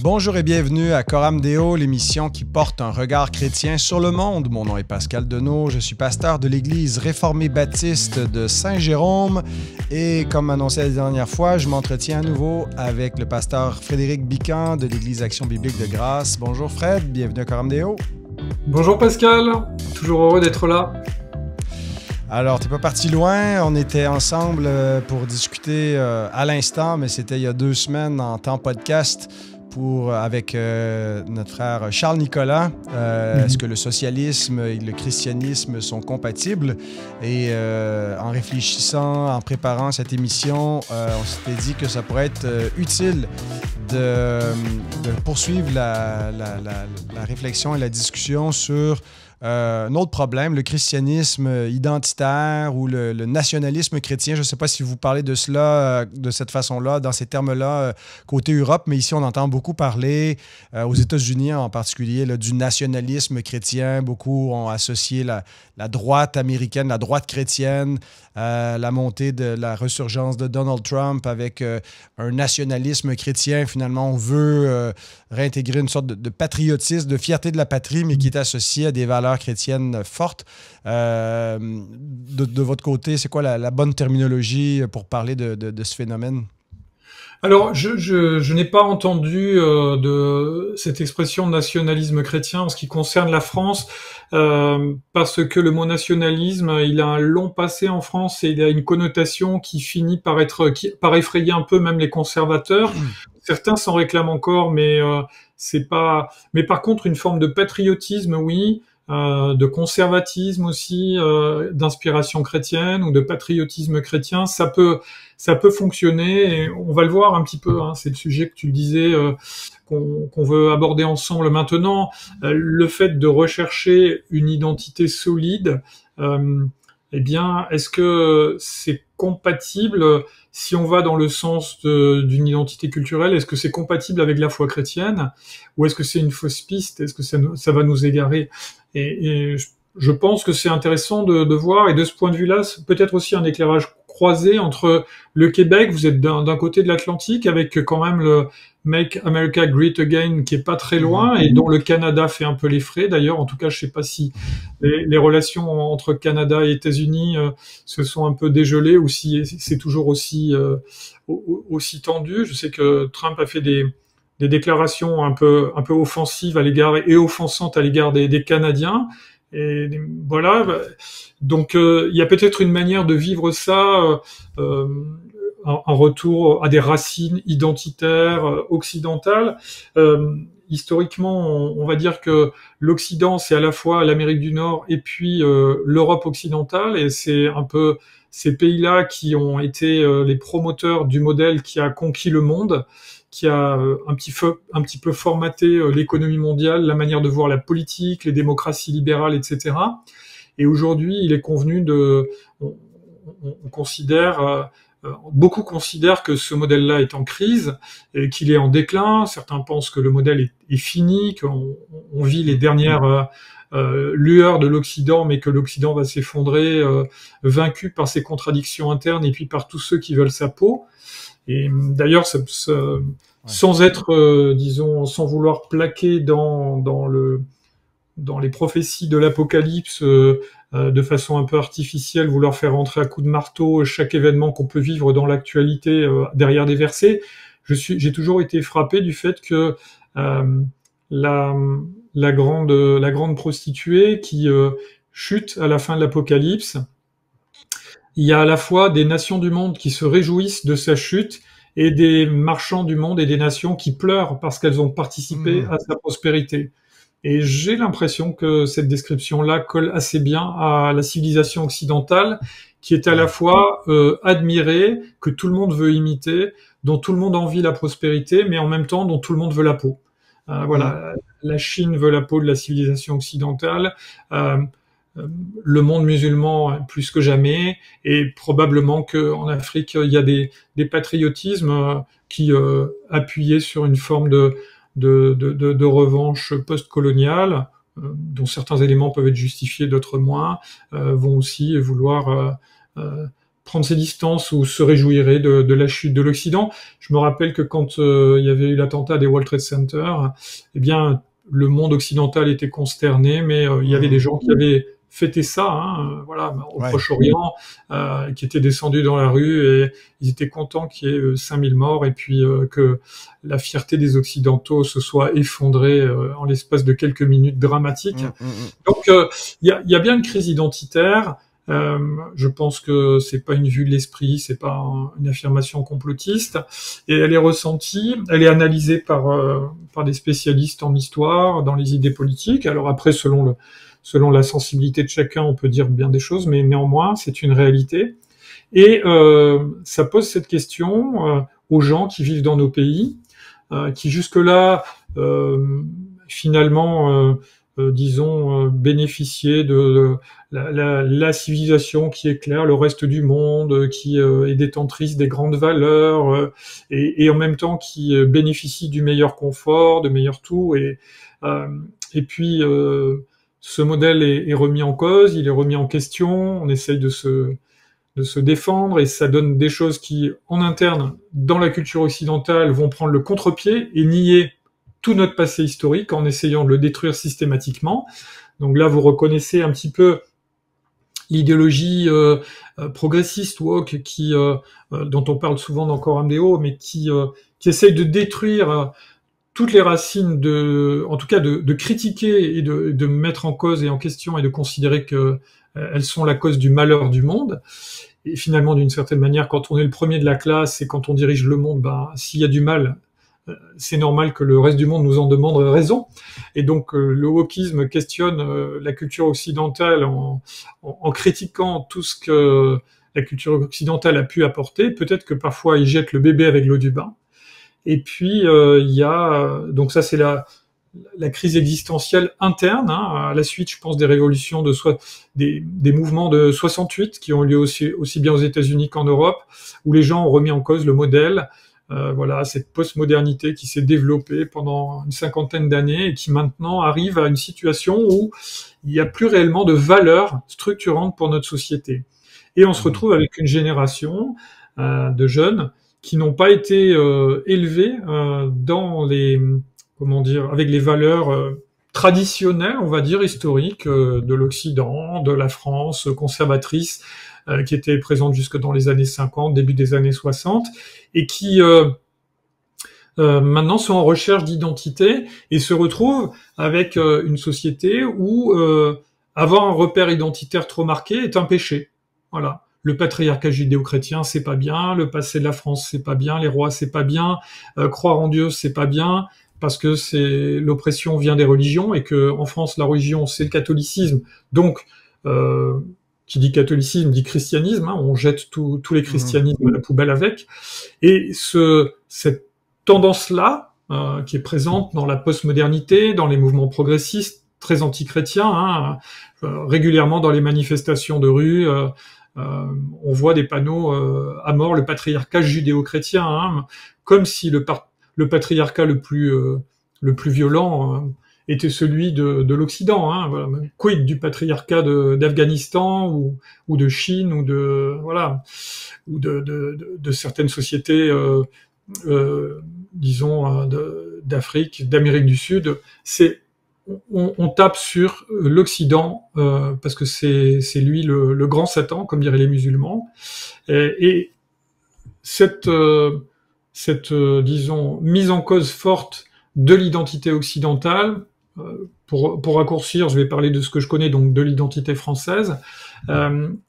Bonjour et bienvenue à Coram Deo, l'émission qui porte un regard chrétien sur le monde. Mon nom est Pascal Deneau, je suis pasteur de l'Église réformée baptiste de Saint-Jérôme et comme annoncé la dernière fois, je m'entretiens à nouveau avec le pasteur Frédéric Bican de l'Église Action Biblique de Grâce. Bonjour Fred, bienvenue à Coram Deo. Bonjour Pascal, toujours heureux d'être là. Alors, t'es pas parti loin, on était ensemble pour discuter à l'instant, mais c'était il y a 2 semaines en temps podcast avec notre frère Charles Nicolas. Est-ce que le socialisme et le christianisme sont compatibles? Et en réfléchissant, en préparant cette émission, on s'était dit que ça pourrait être utile de poursuivre la réflexion et la discussion sur un autre problème, le christianisme identitaire ou le nationalisme chrétien. Je ne sais pas si vous parlez de cela de cette façon-là, dans ces termes-là, côté Europe, mais ici, on entend beaucoup parler, aux États-Unis en particulier, là, du nationalisme chrétien. Beaucoup ont associé la droite américaine, la droite chrétienne, la montée de la ressurgence de Donald Trump avec un nationalisme chrétien. Finalement, on veut réintégrer une sorte de patriotisme, de fierté de la patrie, mais qui est associé à des valeurs chrétiennes fortes. De votre côté, c'est quoi la bonne terminologie pour parler de ce phénomène? Alors, je n'ai pas entendu de cette expression nationalisme chrétien en ce qui concerne la France, parce que le mot nationalisme, il a un long passé en France et il a une connotation qui finit par effrayer un peu même les conservateurs. Certains s'en réclament encore, mais c'est pas. Mais par contre, une forme de patriotisme, oui. De conservatisme aussi, d'inspiration chrétienne ou de patriotisme chrétien, ça peut fonctionner. Et on va le voir un petit peu. Hein, c'est le sujet que tu le disais qu'on veut aborder ensemble maintenant. Le fait de rechercher une identité solide. Eh bien, est-ce que c'est compatible si on va dans le sens d'une identité culturelle? Est-ce que c'est compatible avec la foi chrétienne ou est-ce que c'est une fausse piste? Est-ce que ça va nous égarer? Et je pense que c'est intéressant de voir, et de ce point de vue-là, c'est peut-être aussi un éclairage croisé entre le Québec, vous êtes d'un côté de l'Atlantique, avec quand même le Make America Great Again qui est pas très loin, et dont le Canada fait un peu les frais. D'ailleurs, en tout cas, je sais pas si les relations entre Canada et États-Unis se sont un peu dégelées, ou si c'est toujours aussi aussi tendu. Je sais que Trump a fait des déclarations un peu offensives à l'égard et offensantes à l'égard des Canadiens. Et voilà. Donc, il y a peut-être une manière de vivre ça en retour à des racines identitaires occidentales. Historiquement, on va dire que l'Occident, c'est à la fois l'Amérique du Nord et puis l'Europe occidentale, et c'est un peu ces pays-là qui ont été les promoteurs du modèle qui a conquis le monde, qui a un petit peu formaté l'économie mondiale, la manière de voir la politique, les démocraties libérales, etc. Et aujourd'hui, il est convenu on considère, beaucoup considèrent que ce modèle-là est en crise, et qu'il est en déclin. Certains pensent que le modèle est fini, qu'on vit les dernières lueurs de l'Occident, mais que l'Occident va s'effondrer, vaincu par ses contradictions internes et puis par tous ceux qui veulent sa peau. Et d'ailleurs, sans être, disons, sans vouloir plaquer dans les prophéties de l'Apocalypse, de façon un peu artificielle, vouloir faire rentrer à coups de marteau chaque événement qu'on peut vivre dans l'actualité derrière des versets, j'ai toujours été frappé du fait que la grande prostituée qui chute à la fin de l'Apocalypse, il y a à la fois des nations du monde qui se réjouissent de sa chute et des marchands du monde et des nations qui pleurent parce qu'elles ont participé à sa prospérité. Et j'ai l'impression que cette description-là colle assez bien à la civilisation occidentale, qui est à la fois admirée, que tout le monde veut imiter, dont tout le monde envie la prospérité, mais en même temps dont tout le monde veut la peau. Voilà, la Chine veut la peau de la civilisation occidentale. Le monde musulman plus que jamais, et probablement qu'en Afrique il y a des patriotismes qui appuyés sur une forme de revanche post-coloniale, dont certains éléments peuvent être justifiés, d'autres moins, vont aussi vouloir prendre ses distances ou se réjouirait de la chute de l'Occident. Je me rappelle que quand il y avait eu l'attentat des World Trade Center, eh bien, le monde occidental était consterné, mais il y avait des gens qui avaient fêté ça, voilà, au Proche-Orient, qui étaient descendus dans la rue et ils étaient contents qu'il y ait 5000 morts et puis que la fierté des Occidentaux se soit effondrée en l'espace de quelques minutes dramatiques. Donc, il y a bien une crise identitaire. Je pense que c'est pas une vue de l'esprit, c'est pas une affirmation complotiste, et elle est ressentie, elle est analysée par des spécialistes en histoire, dans les idées politiques. Alors après, selon la sensibilité de chacun, on peut dire bien des choses, mais néanmoins, c'est une réalité. Et ça pose cette question aux gens qui vivent dans nos pays, qui jusque-là, finalement, disons, bénéficiaient de la civilisation qui éclaire le reste du monde, qui est détentrice des grandes valeurs, et en même temps qui bénéficie du meilleur confort, de meilleur tout, et puis ce modèle est remis en cause, il est remis en question, on essaye de se défendre, et ça donne des choses qui, en interne, dans la culture occidentale, vont prendre le contre-pied et nier tout notre passé historique en essayant de le détruire systématiquement. Donc là, vous reconnaissez un petit peu l'idéologie progressiste woke dont on parle souvent dans Coram Deo, mais qui essaye de détruire toutes les racines en tout cas de critiquer et de mettre en cause et en question et de considérer que elles sont la cause du malheur du monde. Et finalement, d'une certaine manière, quand on est le premier de la classe et quand on dirige le monde, s'il y a du mal, c'est normal que le reste du monde nous en demande raison. Et donc le wokisme questionne la culture occidentale en critiquant tout ce que la culture occidentale a pu apporter. Peut-être que parfois il jette le bébé avec l'eau du bain. Et puis il y a donc ça c'est la crise existentielle interne, à la suite, je pense, des révolutions des mouvements de 68 qui ont lieu aussi bien aux États-Unis qu'en Europe, où les gens ont remis en cause le modèle. Voilà, cette postmodernité qui s'est développée pendant une cinquantaine d'années et qui maintenant arrive à une situation où il n'y a plus réellement de valeurs structurantes pour notre société. Et on se retrouve avec une génération de jeunes qui n'ont pas été élevés avec les valeurs traditionnelles, on va dire, historiques de l'Occident, de la France conservatrice, qui était présente jusque dans les années 50, début des années 60, et qui maintenant sont en recherche d'identité et se retrouvent avec une société où avoir un repère identitaire trop marqué est un péché. Voilà. Le patriarcat judéo-chrétien, c'est pas bien. Le passé de la France, c'est pas bien. Les rois, c'est pas bien. Croire en Dieu, c'est pas bien. Parce que l'oppression vient des religions et que en France, la religion, c'est le catholicisme. Donc, qui dit catholicisme dit christianisme. On jette tous les christianismes à la poubelle avec. Et cette tendance-là, qui est présente dans la postmodernité, dans les mouvements progressistes, très anti-chrétiens, régulièrement dans les manifestations de rue, on voit des panneaux à mort le patriarcat judéo-chrétien, comme si le patriarcat le plus violent était celui de l'Occident. Voilà. Quid du patriarcat d'Afghanistan ou de Chine ou de certaines sociétés, disons, d'Afrique, d'Amérique du Sud. On tape sur l'Occident parce que c'est lui le grand Satan, comme diraient les musulmans. Et cette disons, mise en cause forte de l'identité occidentale, pour raccourcir, je vais parler de ce que je connais, donc de l'identité française, elle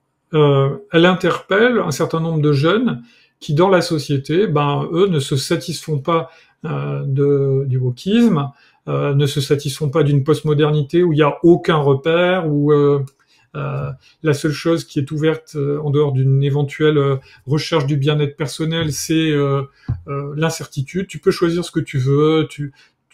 interpelle un certain nombre de jeunes qui, dans la société, eux, ne se satisfont pas du wokisme, ne se satisfont pas d'une postmodernité où il n'y a aucun repère, où la seule chose qui est ouverte en dehors d'une éventuelle recherche du bien-être personnel, c'est l'incertitude. Tu peux choisir ce que tu veux,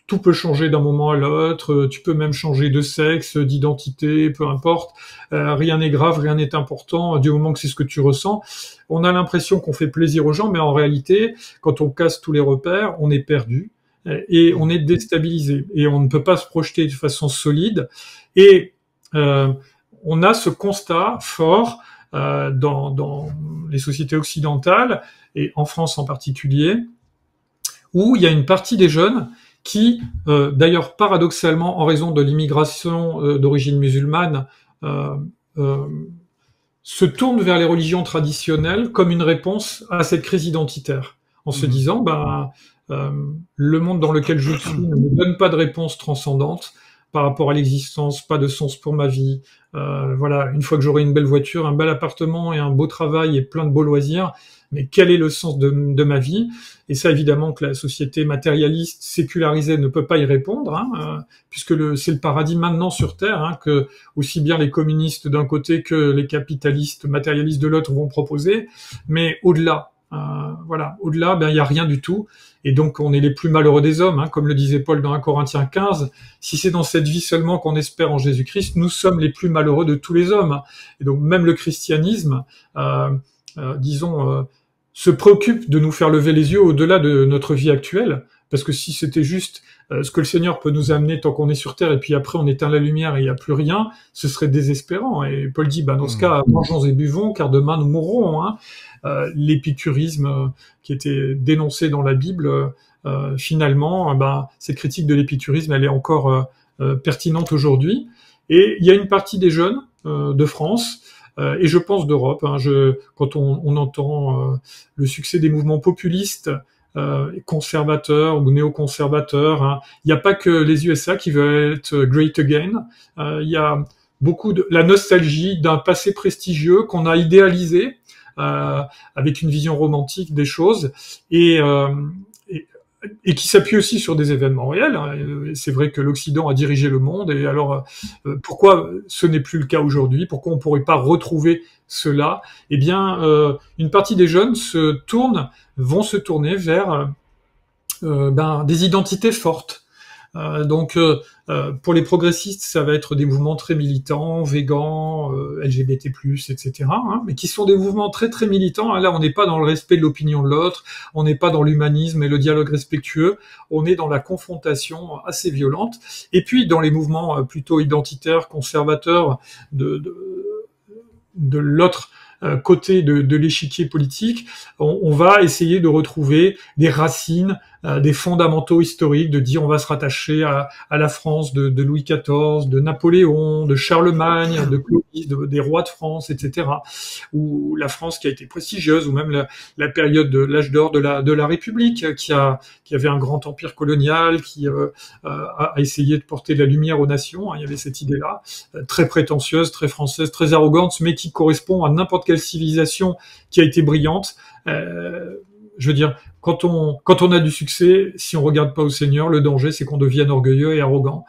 tout peut changer d'un moment à l'autre, tu peux même changer de sexe, d'identité, peu importe. Rien n'est grave, rien n'est important, du moment que c'est ce que tu ressens. On a l'impression qu'on fait plaisir aux gens, mais en réalité, quand on casse tous les repères, on est perdu et on est déstabilisé. Et on ne peut pas se projeter de façon solide. Et on a ce constat fort dans les sociétés occidentales, et en France en particulier, où il y a une partie des jeunes qui, d'ailleurs paradoxalement, en raison de l'immigration d'origine musulmane, euh, euh, se tournent vers les religions traditionnelles comme une réponse à cette crise identitaire, en se disant, le monde dans lequel je suis ne me donne pas de réponse transcendante par rapport à l'existence, pas de sens pour ma vie. Voilà, une fois que j'aurai une belle voiture, un bel appartement et un beau travail et plein de beaux loisirs, mais quel est le sens de ma vie? Et ça, évidemment, que la société matérialiste, sécularisée, ne peut pas y répondre, puisque c'est le paradis maintenant sur Terre, que aussi bien les communistes d'un côté que les capitalistes matérialistes de l'autre vont proposer. Mais au-delà, voilà, au-delà, il y a rien du tout. Et donc, on est les plus malheureux des hommes, comme le disait Paul dans 1 Corinthiens 15. Si c'est dans cette vie seulement qu'on espère en Jésus-Christ, nous sommes les plus malheureux de tous les hommes. Et donc, même le christianisme, se préoccupe de nous faire lever les yeux au-delà de notre vie actuelle, parce que si c'était juste ce que le Seigneur peut nous amener tant qu'on est sur terre, et puis après on éteint la lumière et il n'y a plus rien, ce serait désespérant. Et Paul dit, dans ce cas, mangeons et buvons, car demain nous mourrons. L'épicurisme qui était dénoncé dans la Bible, finalement, cette critique de l'épicurisme, elle est encore pertinente aujourd'hui. Et il y a une partie des jeunes de France, et je pense d'Europe, quand on entend le succès des mouvements populistes, conservateurs ou néoconservateurs, il n'y a pas que les USA qui veulent être great again, il y a beaucoup de la nostalgie d'un passé prestigieux qu'on a idéalisé, avec une vision romantique des choses, et qui s'appuie aussi sur des événements réels. C'est vrai que l'Occident a dirigé le monde, et alors pourquoi ce n'est plus le cas aujourd'hui? Pourquoi on ne pourrait pas retrouver cela? Eh bien, une partie des jeunes vont se tourner vers des identités fortes. Donc, pour les progressistes, ça va être des mouvements très militants, végans, LGBT+, etc., mais qui sont des mouvements très très militants. Là, on n'est pas dans le respect de l'opinion de l'autre, on n'est pas dans l'humanisme et le dialogue respectueux, on est dans la confrontation assez violente. Et puis, dans les mouvements plutôt identitaires, conservateurs de l'autre côté de l'échiquier politique, on va essayer de retrouver des racines, des fondamentaux historiques, de dire on va se rattacher à la France de Louis XIV, de Napoléon, de Charlemagne, de Clovis, des rois de France, etc. Ou la France qui a été prestigieuse, ou même la période de l'âge d'or de la République, qui avait un grand empire colonial, qui a essayé de porter de la lumière aux nations. Il y avait cette idée-là, très prétentieuse, très française, très arrogante, mais qui correspond à n'importe quelle civilisation qui a été brillante. Je veux dire, quand on a du succès, si on regarde pas au Seigneur, le danger, c'est qu'on devienne orgueilleux et arrogant.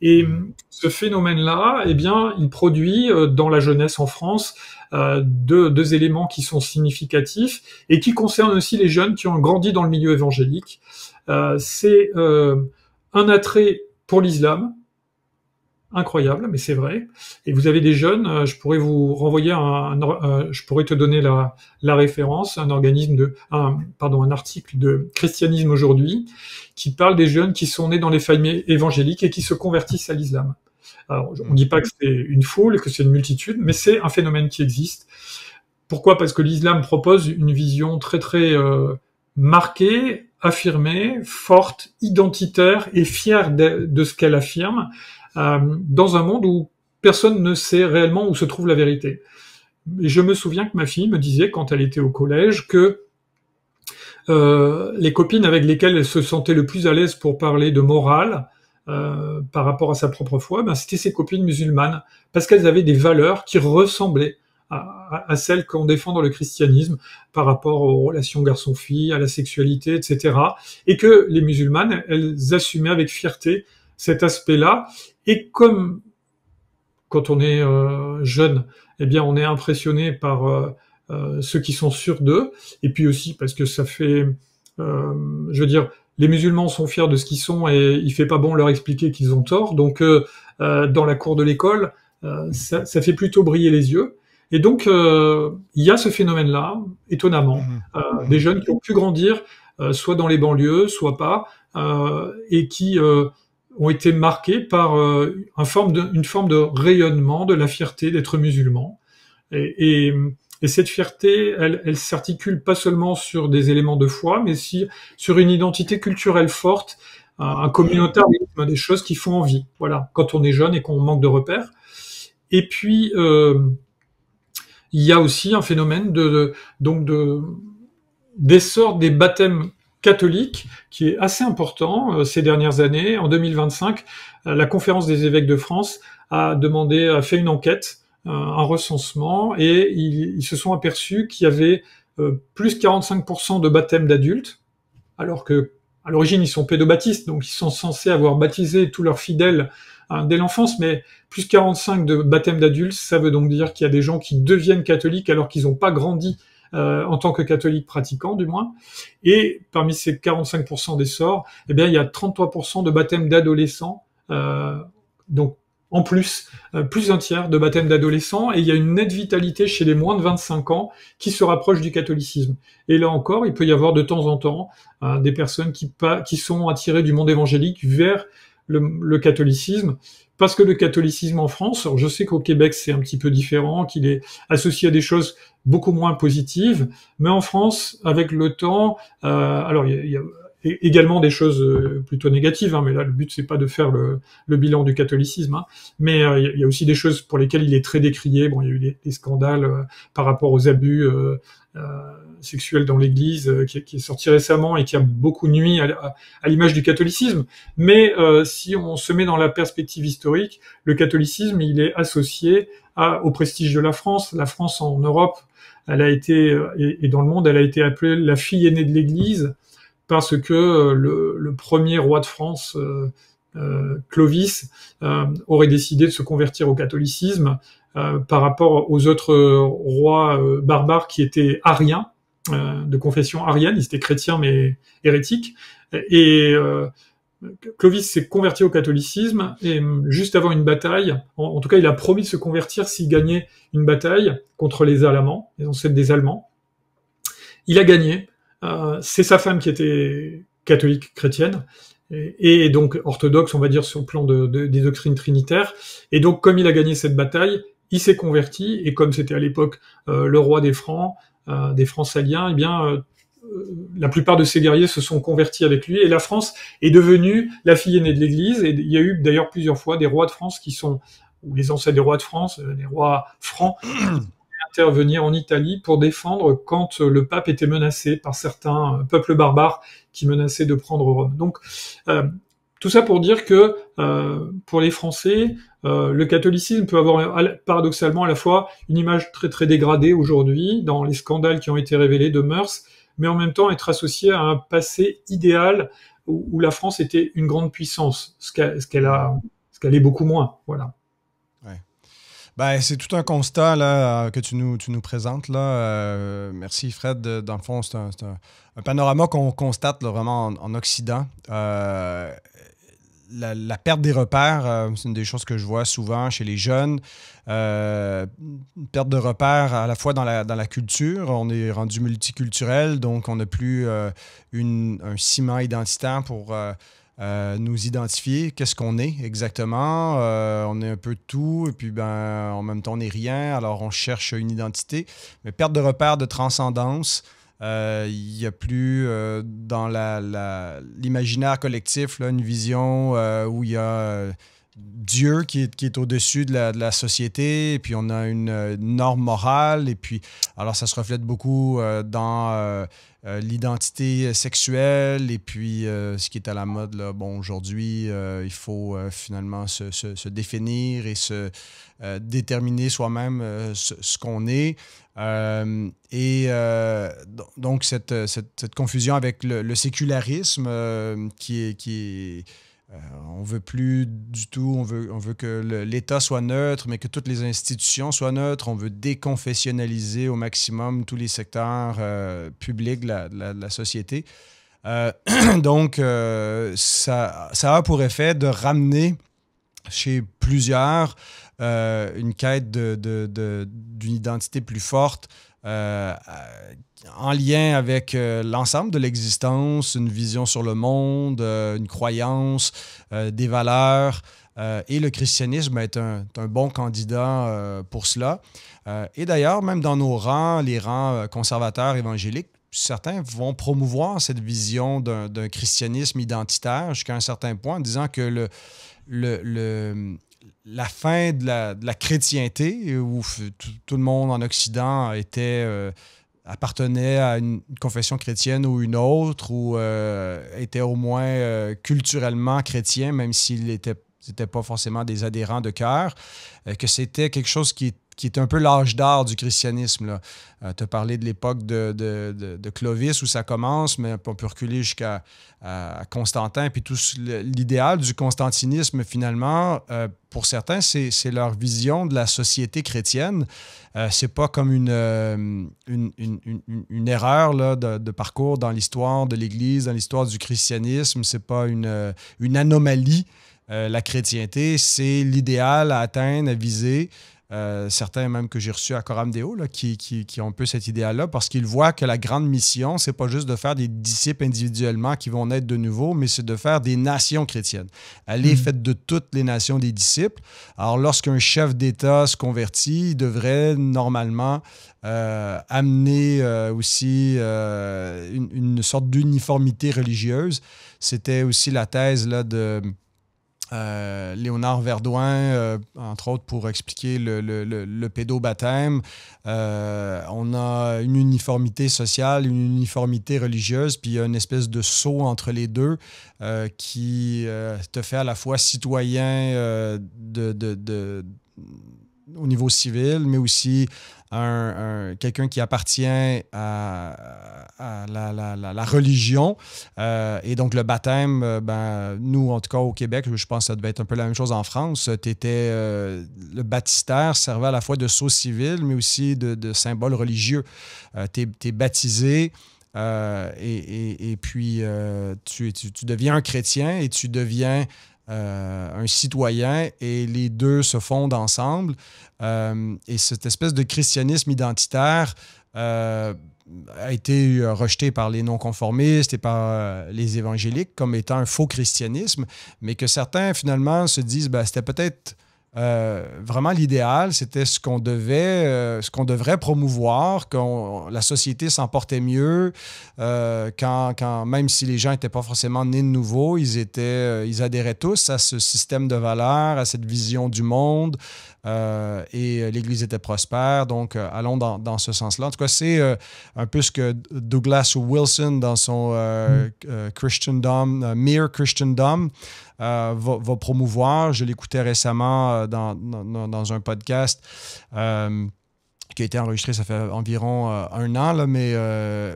Et ce phénomène-là, eh bien, il produit dans la jeunesse en France deux éléments qui sont significatifs et qui concernent aussi les jeunes qui ont grandi dans le milieu évangélique. C'est un attrait pour l'islam, incroyable, mais c'est vrai. Et vous avez des jeunes, je pourrais vous renvoyer je pourrais te donner la référence, un article de Christianisme aujourd'hui, qui parle des jeunes qui sont nés dans les familles évangéliques et qui se convertissent à l'islam. Alors, on ne dit pas que c'est une foule, que c'est une multitude, mais c'est un phénomène qui existe. Pourquoi? Parce que l'islam propose une vision très très marquée, affirmée, forte, identitaire et fière de ce qu'elle affirme, dans un monde où personne ne sait réellement où se trouve la vérité. Et je me souviens que ma fille me disait, quand elle était au collège, que les copines avec lesquelles elle se sentait le plus à l'aise pour parler de morale, par rapport à sa propre foi, c'était ses copines musulmanes, parce qu'elles avaient des valeurs qui ressemblaient à celles qu'on défend dans le christianisme par rapport aux relations garçon-fille, à la sexualité, etc. Et que les musulmanes, elles assumaient avec fierté cet aspect-là. Et comme quand on est jeune, eh bien, on est impressionné par ceux qui sont sûrs d'eux, et puis aussi parce que ça fait, je veux dire, les musulmans sont fiers de ce qu'ils sont et il fait pas bon leur expliquer qu'ils ont tort. Donc, dans la cour de l'école, ça fait plutôt briller les yeux. Et donc, il y a ce phénomène-là, étonnamment, des jeunes qui ont pu grandir, soit dans les banlieues, soit pas, et qui ont été marqués par une forme de rayonnement, de la fierté d'être musulmans. Et cette fierté, elle s'articule pas seulement sur des éléments de foi, mais aussi sur une identité culturelle forte, un communautarisme, des choses qui font envie. Voilà, quand on est jeune et qu'on manque de repères. Et puis, il y a aussi un phénomène d'essor des baptêmes catholiques qui est assez important ces dernières années. En 2025, la Conférence des évêques de France a fait une enquête, un recensement, et ils se sont aperçus qu'il y avait plus 45% de baptêmes d'adultes, alors que à l'origine ils sont pédobaptistes, donc ils sont censés avoir baptisé tous leurs fidèles dès l'enfance, mais plus 45 de baptêmes d'adultes, ça veut donc dire qu'il y a des gens qui deviennent catholiques alors qu'ils n'ont pas grandi en tant que catholiques pratiquants, du moins. Et parmi ces 45% d'essor, eh bien, il y a 33% de baptêmes d'adolescents, donc en plus d'un tiers de baptêmes d'adolescents, et il y a une nette vitalité chez les moins de 25 ans qui se rapprochent du catholicisme. Et là encore, il peut y avoir de temps en temps des personnes qui sont attirées du monde évangélique vers le catholicisme, parce que le catholicisme en France, alors je sais qu'au Québec c'est un petit peu différent, qu'il est associé à des choses beaucoup moins positives, mais en France, avec le temps, alors il y a également des choses plutôt négatives, hein, mais là le but c'est pas de faire le bilan du catholicisme, hein, mais il y a aussi des choses pour lesquelles il est très décrié. Bon, il y a eu des scandales par rapport aux abus sexuel dans l'Église, qui est sorti récemment et qui a beaucoup nui à l'image du catholicisme. Mais si on se met dans la perspective historique, le catholicisme, il est associé au prestige de la France. La France en Europe, elle a été, et dans le monde, elle a été appelée la fille aînée de l'Église, parce que le premier roi de France, Clovis, aurait décidé de se convertir au catholicisme par rapport aux autres rois barbares qui étaient ariens, de confession arienne, ils étaient chrétiens mais hérétiques, et Clovis s'est converti au catholicisme, et juste avant une bataille, en tout cas il a promis de se convertir s'il gagnait une bataille contre les Alamans, les ancêtres des Allemands. Il a gagné, c'est sa femme qui était catholique chrétienne, et donc orthodoxe, on va dire, sur le plan des doctrines trinitaires, et donc comme il a gagné cette bataille, il s'est converti, et comme c'était à l'époque le roi des Francs, des Francs-Saliens, eh bien, la plupart de ces guerriers se sont convertis avec lui, et la France est devenue la fille aînée de l'Église. Et il y a eu d'ailleurs plusieurs fois des rois de France ou les ancêtres des rois de France, les rois francs, qui sont intervenir en Italie pour défendre quand le pape était menacé par certains peuples barbares qui menaçaient de prendre Rome. Donc, tout ça pour dire que pour les Français, le catholicisme peut avoir paradoxalement à la fois une image très très dégradée aujourd'hui dans les scandales qui ont été révélés de mœurs, mais en même temps être associé à un passé idéal où la France était une grande puissance, ce qu'elle est beaucoup moins. Voilà. Ouais. Ben, c'est tout un constat là, que tu nous présentes. Là. Merci Fred. Dans le fond, c'est un panorama qu'on constate là, vraiment en Occident. La perte des repères, c'est une des choses que je vois souvent chez les jeunes. Une perte de repères à la fois dans la culture. On est rendu multiculturel, donc on n'a plus un ciment identitaire pour nous identifier. Qu'est-ce qu'on est exactement? On est un peu de tout, et puis en même temps, on n'est rien. Alors, on cherche une identité. Mais perte de repères, de transcendance. Il n'y a plus dans l'imaginaire collectif là, une vision où il y a Dieu qui est au-dessus de la société, et puis on a une norme morale, et puis alors ça se reflète beaucoup dans l'identité sexuelle, et puis ce qui est à la mode là, bon, aujourd'hui, il faut finalement se définir et se déterminer soi-même ce qu'on est. Donc, cette confusion avec le sécularisme qui est on veut plus du tout, on veut que l'État soit neutre, mais que toutes les institutions soient neutres. On veut déconfessionnaliser au maximum tous les secteurs publics de la société. Donc, ça a pour effet de ramener chez plusieurs une quête d'une identité plus forte en lien avec l'ensemble de l'existence, une vision sur le monde, une croyance, des valeurs. Et le christianisme est un bon candidat pour cela. Et d'ailleurs, même dans nos rangs, les rangs conservateurs évangéliques, certains vont promouvoir cette vision d'un christianisme identitaire jusqu'à un certain point en disant que la fin de la chrétienté, où tout le monde en Occident appartenait à une confession chrétienne ou une autre, ou était au moins culturellement chrétien, même s'il n'étaient pas forcément des adhérents de cœur, que c'était quelque chose qui est un peu l'âge d'or du christianisme. Tu as parlé de l'époque de Clovis où ça commence, mais on peut reculer jusqu'à Constantin. Puis tout l'idéal du constantinisme, finalement, pour certains, c'est leur vision de la société chrétienne. C'est pas comme une erreur là, de parcours dans l'histoire de l'Église, dans l'histoire du christianisme. C'est pas une anomalie. La chrétienté, c'est l'idéal à atteindre, à viser. Certains même que j'ai reçus à Coram Deo là, qui ont un peu cet idéal-là parce qu'ils voient que la grande mission, c'est pas juste de faire des disciples individuellement qui vont naître de nouveau, mais c'est de faire des nations chrétiennes. Aller faites de toutes les nations des disciples. Alors, lorsqu'un chef d'État se convertit, il devrait normalement amener aussi une sorte d'uniformité religieuse. C'était aussi la thèse là, de Léonard Verdoin, entre autres, pour expliquer le pédobaptême. On a une uniformité sociale, une uniformité religieuse, puis il y a une espèce de saut entre les deux qui te fait à la fois citoyen au niveau civil, mais aussi quelqu'un qui appartient à la religion. Et donc, le baptême, nous, en tout cas au Québec, je pense que ça devait être un peu la même chose en France. Le baptistère servait à la fois de sceau civil, mais aussi de symbole religieux. Tu es baptisé. Et puis, tu deviens un chrétien et tu deviens un citoyen et les deux se fondent ensemble. Et cette espèce de christianisme identitaire a été rejeté par les non-conformistes et par les évangéliques comme étant un faux christianisme, mais que certains finalement se disent c'était peut-être vraiment l'idéal, c'était ce qu'on devrait promouvoir, la société s'en portait mieux, quand même si les gens n'étaient pas forcément nés de nouveau, ils adhéraient tous à ce système de valeurs, à cette vision du monde, et l'Église était prospère, donc allons dans ce sens-là. En tout cas, c'est un peu ce que Douglas Wilson, dans son Christendom, Mere Christendom, va promouvoir. Je l'écoutais récemment dans un podcast qui a été enregistré, ça fait environ 1 an, là, mais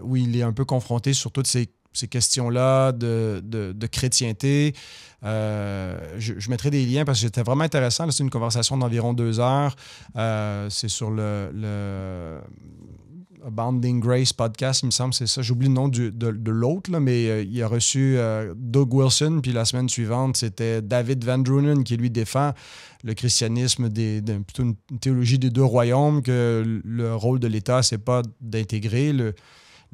où il est un peu confronté sur toutes ces questions-là de chrétienté. Je mettrai des liens parce que c'était vraiment intéressant. Là, c'est une conversation d'environ 2 heures. C'est sur le Abounding Grace podcast, il me semble, c'est ça. J'oublie le nom de l'autre, là, mais il a reçu Doug Wilson, puis la semaine suivante, c'était David Van Drunen qui lui défend le christianisme, plutôt une théologie des 2 royaumes, que le rôle de l'État, c'est pas d'intégrer le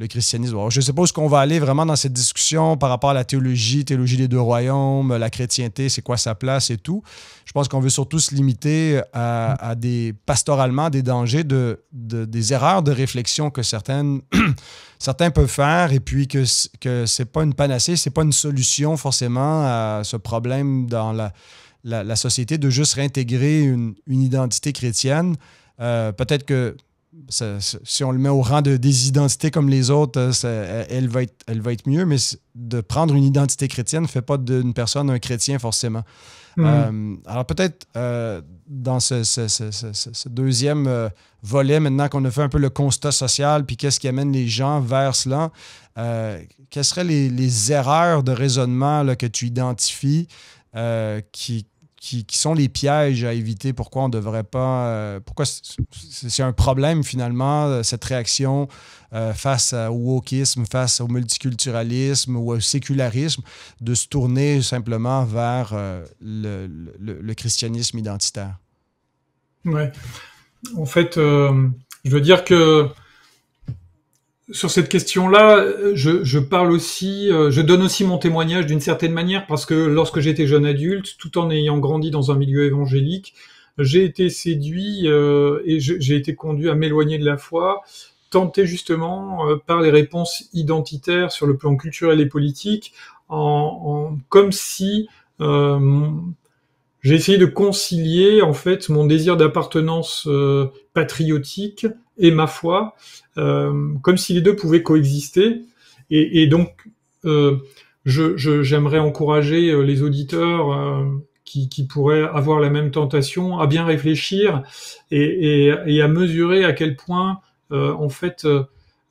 christianisme. Alors, je ne sais pas où est-ce qu'on va aller vraiment dans cette discussion par rapport à la théologie des 2 royaumes, la chrétienté, c'est quoi sa place et tout. Je pense qu'on veut surtout se limiter à pastoralement, des dangers, des erreurs de réflexion que certains peuvent faire, et puis que c'est pas une panacée, c'est pas une solution forcément à ce problème dans la société de juste réintégrer une identité chrétienne. Peut-être que si on le met au rang des identités comme les autres, elle va être mieux, mais de prendre une identité chrétienne ne fait pas d'une personne un chrétien forcément. Alors peut-être dans ce deuxième volet, maintenant qu'on a fait un peu le constat social, puis qu'est-ce qui amène les gens vers cela, quelles seraient les erreurs de raisonnement là, que tu identifies qui sont les pièges à éviter? Pourquoi on ne devrait pas... pourquoi c'est un problème, finalement, cette réaction face au wokisme, face au multiculturalisme ou au sécularisme, de se tourner simplement vers le christianisme identitaire? Ouais. En fait, je veux dire que sur cette question-là, je parle aussi, je donne aussi mon témoignage d'une certaine manière parce que lorsque j'étais jeune adulte, tout en ayant grandi dans un milieu évangélique, j'ai été séduit et j'ai été conduit à m'éloigner de la foi, tenté justement par les réponses identitaires sur le plan culturel et politique, comme si j'ai essayé de concilier en fait mon désir d'appartenance patriotique et ma foi, comme si les deux pouvaient coexister. Et donc, euh, j'aimerais encourager les auditeurs qui pourraient avoir la même tentation à bien réfléchir et à mesurer à quel point, en fait,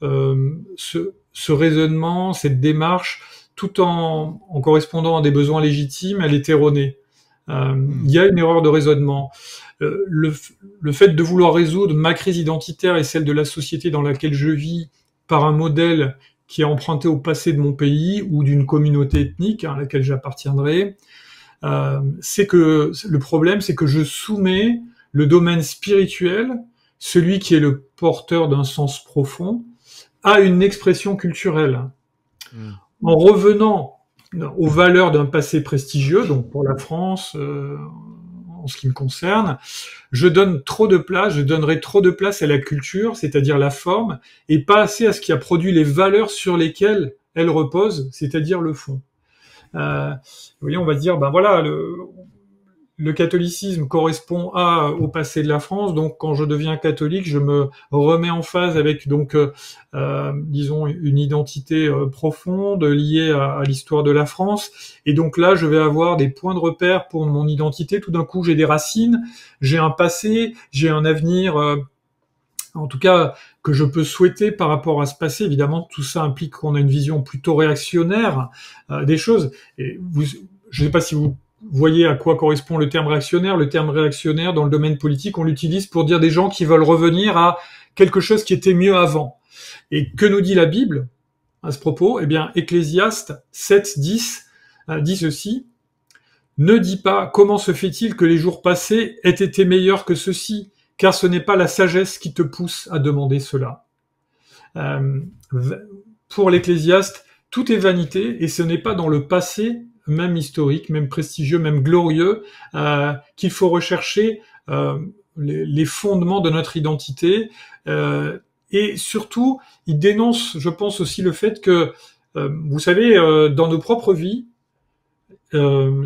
ce raisonnement, cette démarche, tout en correspondant à des besoins légitimes, elle est erronée. Il y a une erreur de raisonnement. Le fait de vouloir résoudre ma crise identitaire et celle de la société dans laquelle je vis par un modèle qui est emprunté au passé de mon pays ou d'une communauté ethnique à laquelle j'appartiendrai, c'est que le problème, c'est que je soumets le domaine spirituel, celui qui est le porteur d'un sens profond, à une expression culturelle. En revenant aux valeurs d'un passé prestigieux, donc pour la France, en ce qui me concerne, je donnerai trop de place à la culture, c'est-à-dire la forme, et pas assez à ce qui a produit les valeurs sur lesquelles elle repose, c'est-à-dire le fond. Vous voyez, on va dire, ben voilà, le catholicisme correspond au passé de la France, donc quand je deviens catholique, je me remets en phase avec donc disons une identité profonde liée à l'histoire de la France, et donc là je vais avoir des points de repère pour mon identité. Tout d'un coup j'ai des racines, j'ai un passé, j'ai un avenir, en tout cas que je peux souhaiter par rapport à ce passé. Évidemment, tout ça implique qu'on a une vision plutôt réactionnaire des choses. Et je ne sais pas si vous voyez à quoi correspond le terme réactionnaire. Le terme réactionnaire, dans le domaine politique, on l'utilise pour dire des gens qui veulent revenir à quelque chose qui était mieux avant. Et que nous dit la Bible à ce propos? Eh bien, Ecclésiaste 7:10 dit ceci: ne dis pas comment se fait-il que les jours passés aient été meilleurs que ceux-ci, car ce n'est pas la sagesse qui te pousse à demander cela. Pour l'Ecclésiaste, tout est vanité, et ce n'est pas dans le passé, même historique, même prestigieux, même glorieux, qu'il faut rechercher les fondements de notre identité. Et surtout, il dénonce, je pense aussi, le fait que, vous savez, dans nos propres vies,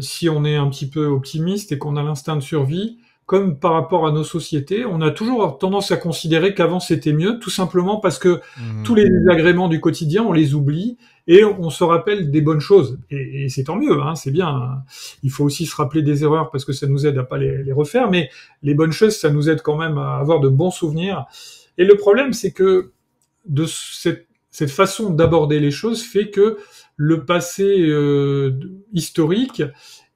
si on est un petit peu optimiste et qu'on a l'instinct de survie, comme par rapport à nos sociétés, on a toujours tendance à considérer qu'avant c'était mieux, tout simplement parce que tous les désagréments du quotidien, on les oublie et on se rappelle des bonnes choses. Et c'est tant mieux, hein, c'est bien. Il faut aussi se rappeler des erreurs parce que ça nous aide à pas les refaire, mais les bonnes choses, ça nous aide quand même à avoir de bons souvenirs. Et le problème, c'est que de cette façon d'aborder les choses fait que le passé historique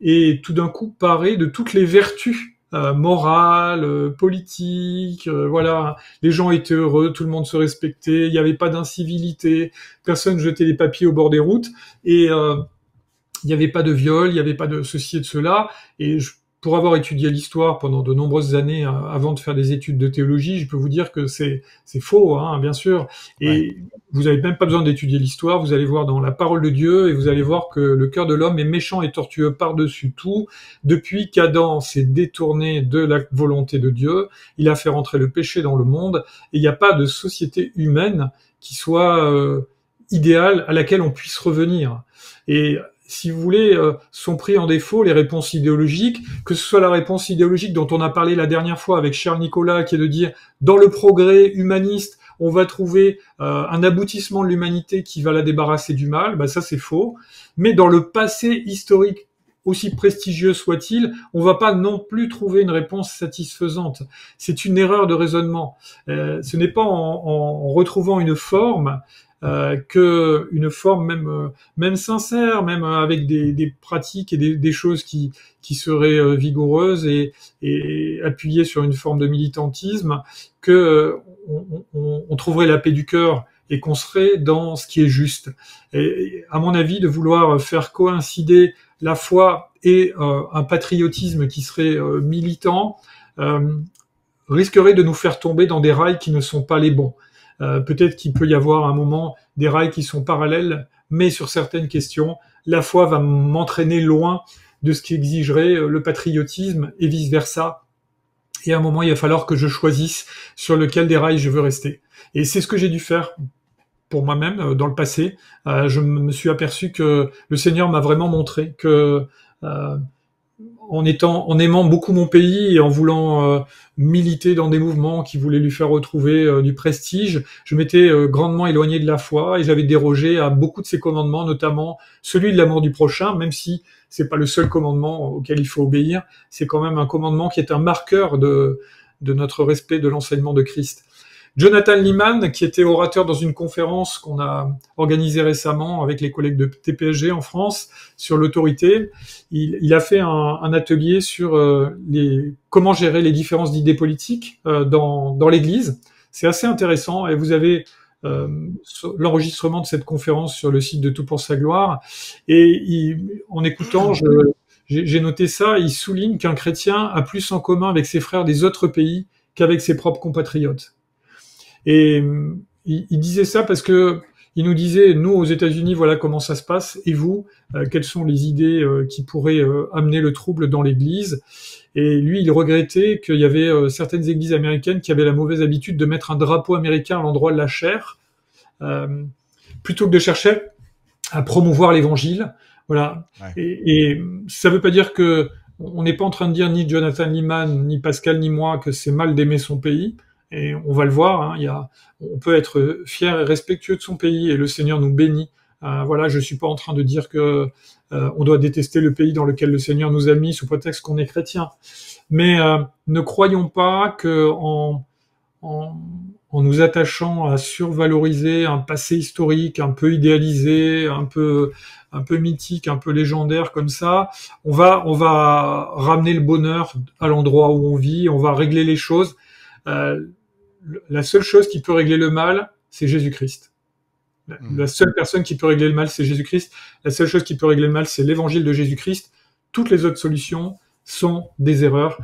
est tout d'un coup paré de toutes les vertus morales, politiques, voilà, les gens étaient heureux, tout le monde se respectait, il n'y avait pas d'incivilité, personne jetait des papiers au bord des routes, et il n'y avait pas de viol, il n'y avait pas de ceci et de cela, et pour avoir étudié l'histoire pendant de nombreuses années avant de faire des études de théologie, je peux vous dire que c'est faux, hein, bien sûr. Et ouais. Vous n'avez même pas besoin d'étudier l'histoire, vous allez voir dans la parole de Dieu et vous allez voir que le cœur de l'homme est méchant et tortueux par-dessus tout. Depuis qu'Adam s'est détourné de la volonté de Dieu, il a fait rentrer le péché dans le monde et il n'y a pas de société humaine qui soit idéale à laquelle on puisse revenir. Et si vous voulez, sont pris en défaut les réponses idéologiques, que ce soit la réponse idéologique dont on a parlé la dernière fois avec Charles Nicolas, qui est de dire, dans le progrès humaniste, on va trouver un aboutissement de l'humanité qui va la débarrasser du mal, bah ça c'est faux. Mais dans le passé historique, aussi prestigieux soit-il, on va pas non plus trouver une réponse satisfaisante. C'est une erreur de raisonnement. Ce n'est pas en retrouvant une forme que une forme même sincère, même avec des pratiques et des choses qui seraient vigoureuses et appuyées sur une forme de militantisme, que on trouverait la paix du cœur et qu'on serait dans ce qui est juste. Et à mon avis, de vouloir faire coïncider la foi et un patriotisme qui serait militant, risquerait de nous faire tomber dans des rails qui ne sont pas les bons. Peut-être qu'il peut y avoir à un moment des rails qui sont parallèles, mais sur certaines questions, la foi va m'entraîner loin de ce qui exigerait le patriotisme et vice-versa. Et à un moment, il va falloir que je choisisse sur lequel des rails je veux rester. Et c'est ce que j'ai dû faire pour moi-même dans le passé. Je me suis aperçu que le Seigneur m'a vraiment montré que en aimant beaucoup mon pays et en voulant militer dans des mouvements qui voulaient lui faire retrouver du prestige, je m'étais grandement éloigné de la foi et j'avais dérogé à beaucoup de ses commandements, notamment celui de l'amour du prochain, même si c'est pas le seul commandement auquel il faut obéir, c'est quand même un commandement qui est un marqueur de notre respect de l'enseignement de Christ. Jonathan Leeman, qui était orateur dans une conférence qu'on a organisée récemment avec les collègues de TPSG en France sur l'autorité, il a fait un atelier sur comment gérer les différences d'idées politiques dans l'Église. C'est assez intéressant et vous avez l'enregistrement de cette conférence sur le site de Tout pour sa gloire. Et en écoutant, j'ai noté ça, il souligne qu'un chrétien a plus en commun avec ses frères des autres pays qu'avec ses propres compatriotes. Et il disait ça parce que il nous disait, nous aux États-Unis, voilà comment ça se passe, et vous, quelles sont les idées qui pourraient amener le trouble dans l'Église. Et lui, il regrettait qu'il y avait certaines églises américaines qui avaient la mauvaise habitude de mettre un drapeau américain à l'endroit de la chaire, plutôt que de chercher à promouvoir l'Évangile. Voilà. Ouais. Et ça veut pas dire que on n'est pas en train de dire ni Jonathan Leeman, ni Pascal, ni moi que c'est mal d'aimer son pays. Et on va le voir, hein, on peut être fier et respectueux de son pays et le Seigneur nous bénit. Voilà, je suis pas en train de dire que on doit détester le pays dans lequel le Seigneur nous a mis sous prétexte qu'on est chrétien. Mais ne croyons pas que en nous attachant à survaloriser un passé historique un peu idéalisé, un peu mythique, un peu légendaire comme ça, on va ramener le bonheur à l'endroit où on vit, on va régler les choses. La seule chose qui peut régler le mal, c'est Jésus-Christ. La seule personne qui peut régler le mal, c'est Jésus-Christ. La seule chose qui peut régler le mal, c'est l'évangile de Jésus-Christ. Toutes les autres solutions sont des erreurs.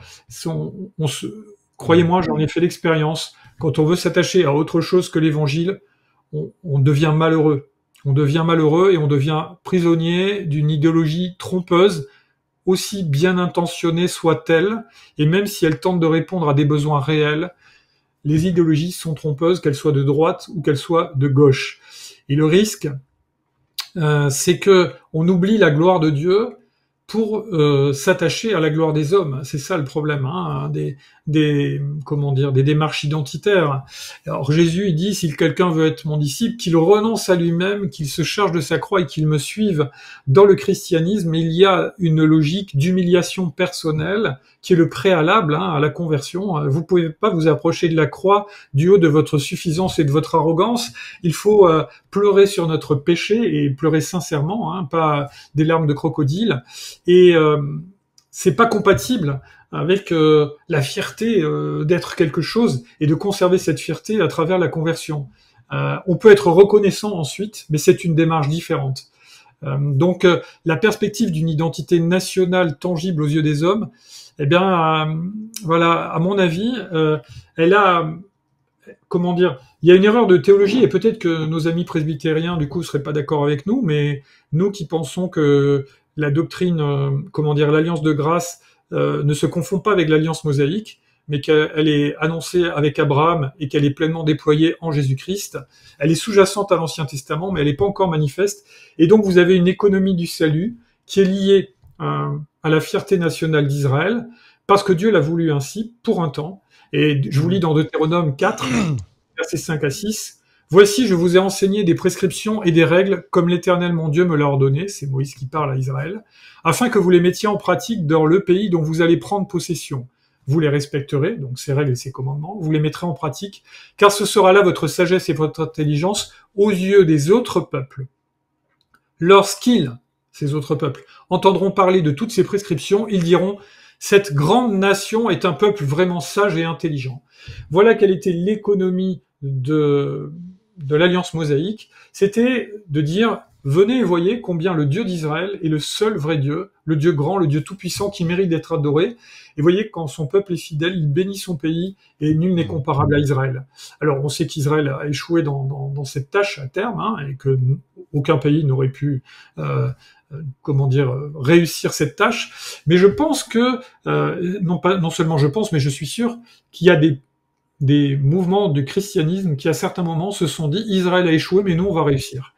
Croyez-moi, j'en ai fait l'expérience. Quand on veut s'attacher à autre chose que l'évangile, on devient malheureux. On devient malheureux et on devient prisonnier d'une idéologie trompeuse, aussi bien intentionnée soit-elle, et même si elle tente de répondre à des besoins réels, les idéologies sont trompeuses, qu'elles soient de droite ou qu'elles soient de gauche. Et le risque, c'est que on oublie la gloire de Dieu pour s'attacher à la gloire des hommes. C'est ça le problème, hein, des démarches identitaires. Alors Jésus, il dit, si quelqu'un veut être mon disciple, qu'il renonce à lui-même, qu'il se charge de sa croix et qu'il me suive. Dans le christianisme, il y a une logique d'humiliation personnelle qui est le préalable à la conversion. Vous pouvez pas vous approcher de la croix du haut de votre suffisance et de votre arrogance. Il faut pleurer sur notre péché et pleurer sincèrement, pas des larmes de crocodile. Et c'est pas compatible avec la fierté d'être quelque chose et de conserver cette fierté à travers la conversion. On peut être reconnaissant ensuite, mais c'est une démarche différente. Donc la perspective d'une identité nationale tangible aux yeux des hommes, eh bien, voilà, à mon avis, elle a, comment dire, il y a une erreur de théologie et peut-être que nos amis presbytériens du coup seraient pas d'accord avec nous, mais nous qui pensons que la doctrine, l'alliance de grâce ne se confond pas avec l'alliance mosaïque, mais qu'elle est annoncée avec Abraham et qu'elle est pleinement déployée en Jésus-Christ. Elle est sous-jacente à l'Ancien Testament, mais elle n'est pas encore manifeste. Et donc vous avez une économie du salut qui est liée à la fierté nationale d'Israël, parce que Dieu l'a voulu ainsi pour un temps. Et je vous lis dans Deutéronome 4, versets 5 à 6. « Voici, je vous ai enseigné des prescriptions et des règles comme l'Éternel mon Dieu me l'a ordonné, c'est Moïse qui parle à Israël, afin que vous les mettiez en pratique dans le pays dont vous allez prendre possession. Vous les respecterez, donc ces règles et ces commandements, vous les mettrez en pratique, car ce sera là votre sagesse et votre intelligence aux yeux des autres peuples. Lorsqu'ils, ces autres peuples, entendront parler de toutes ces prescriptions, ils diront « Cette grande nation est un peuple vraiment sage et intelligent. » Voilà quelle était l'économie de l'alliance mosaïque, c'était de dire venez et voyez combien le Dieu d'Israël est le seul vrai Dieu, le Dieu grand, le Dieu tout-puissant qui mérite d'être adoré. Et voyez, quand son peuple est fidèle, il bénit son pays et nul n'est comparable à Israël. Alors, on sait qu'Israël a échoué dans cette tâche à terme, hein, et que aucun pays n'aurait pu, réussir cette tâche. Mais je pense que, non seulement je pense, mais je suis sûr qu'il y a des mouvements du christianisme qui, à certains moments, se sont dit Israël a échoué, mais nous, on va réussir.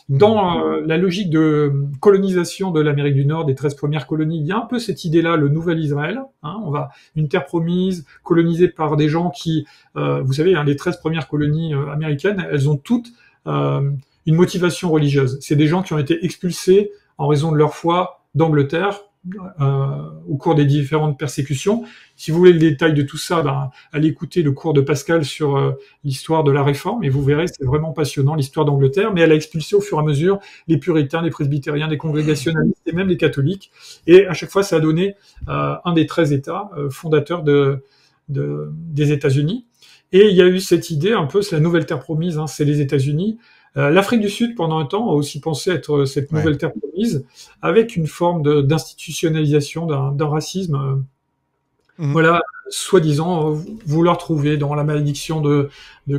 Dans la logique de colonisation de l'Amérique du Nord, des 13 premières colonies, il y a un peu cette idée-là, le nouvel Israël. Hein, une terre promise, colonisée par des gens qui, vous savez, hein, les 13 premières colonies américaines, elles ont toutes une motivation religieuse. C'est des gens qui ont été expulsés en raison de leur foi d'Angleterre au cours des différentes persécutions. Si vous voulez le détail de tout ça, allez écouter le cours de Pascal sur l'histoire de la Réforme et vous verrez, c'est vraiment passionnant l'histoire d'Angleterre, mais elle a expulsé au fur et à mesure les puritains, les presbytériens, les congrégationalistes et même les catholiques. Et à chaque fois, ça a donné un des 13 États fondateurs des États-Unis. Et il y a eu cette idée, un peu, c'est la nouvelle terre promise, hein, c'est les États-Unis. L'Afrique du Sud, pendant un temps, a aussi pensé être cette nouvelle terre promise, avec une forme d'institutionnalisation d'un racisme, voilà, soi-disant vouloir trouver dans la malédiction de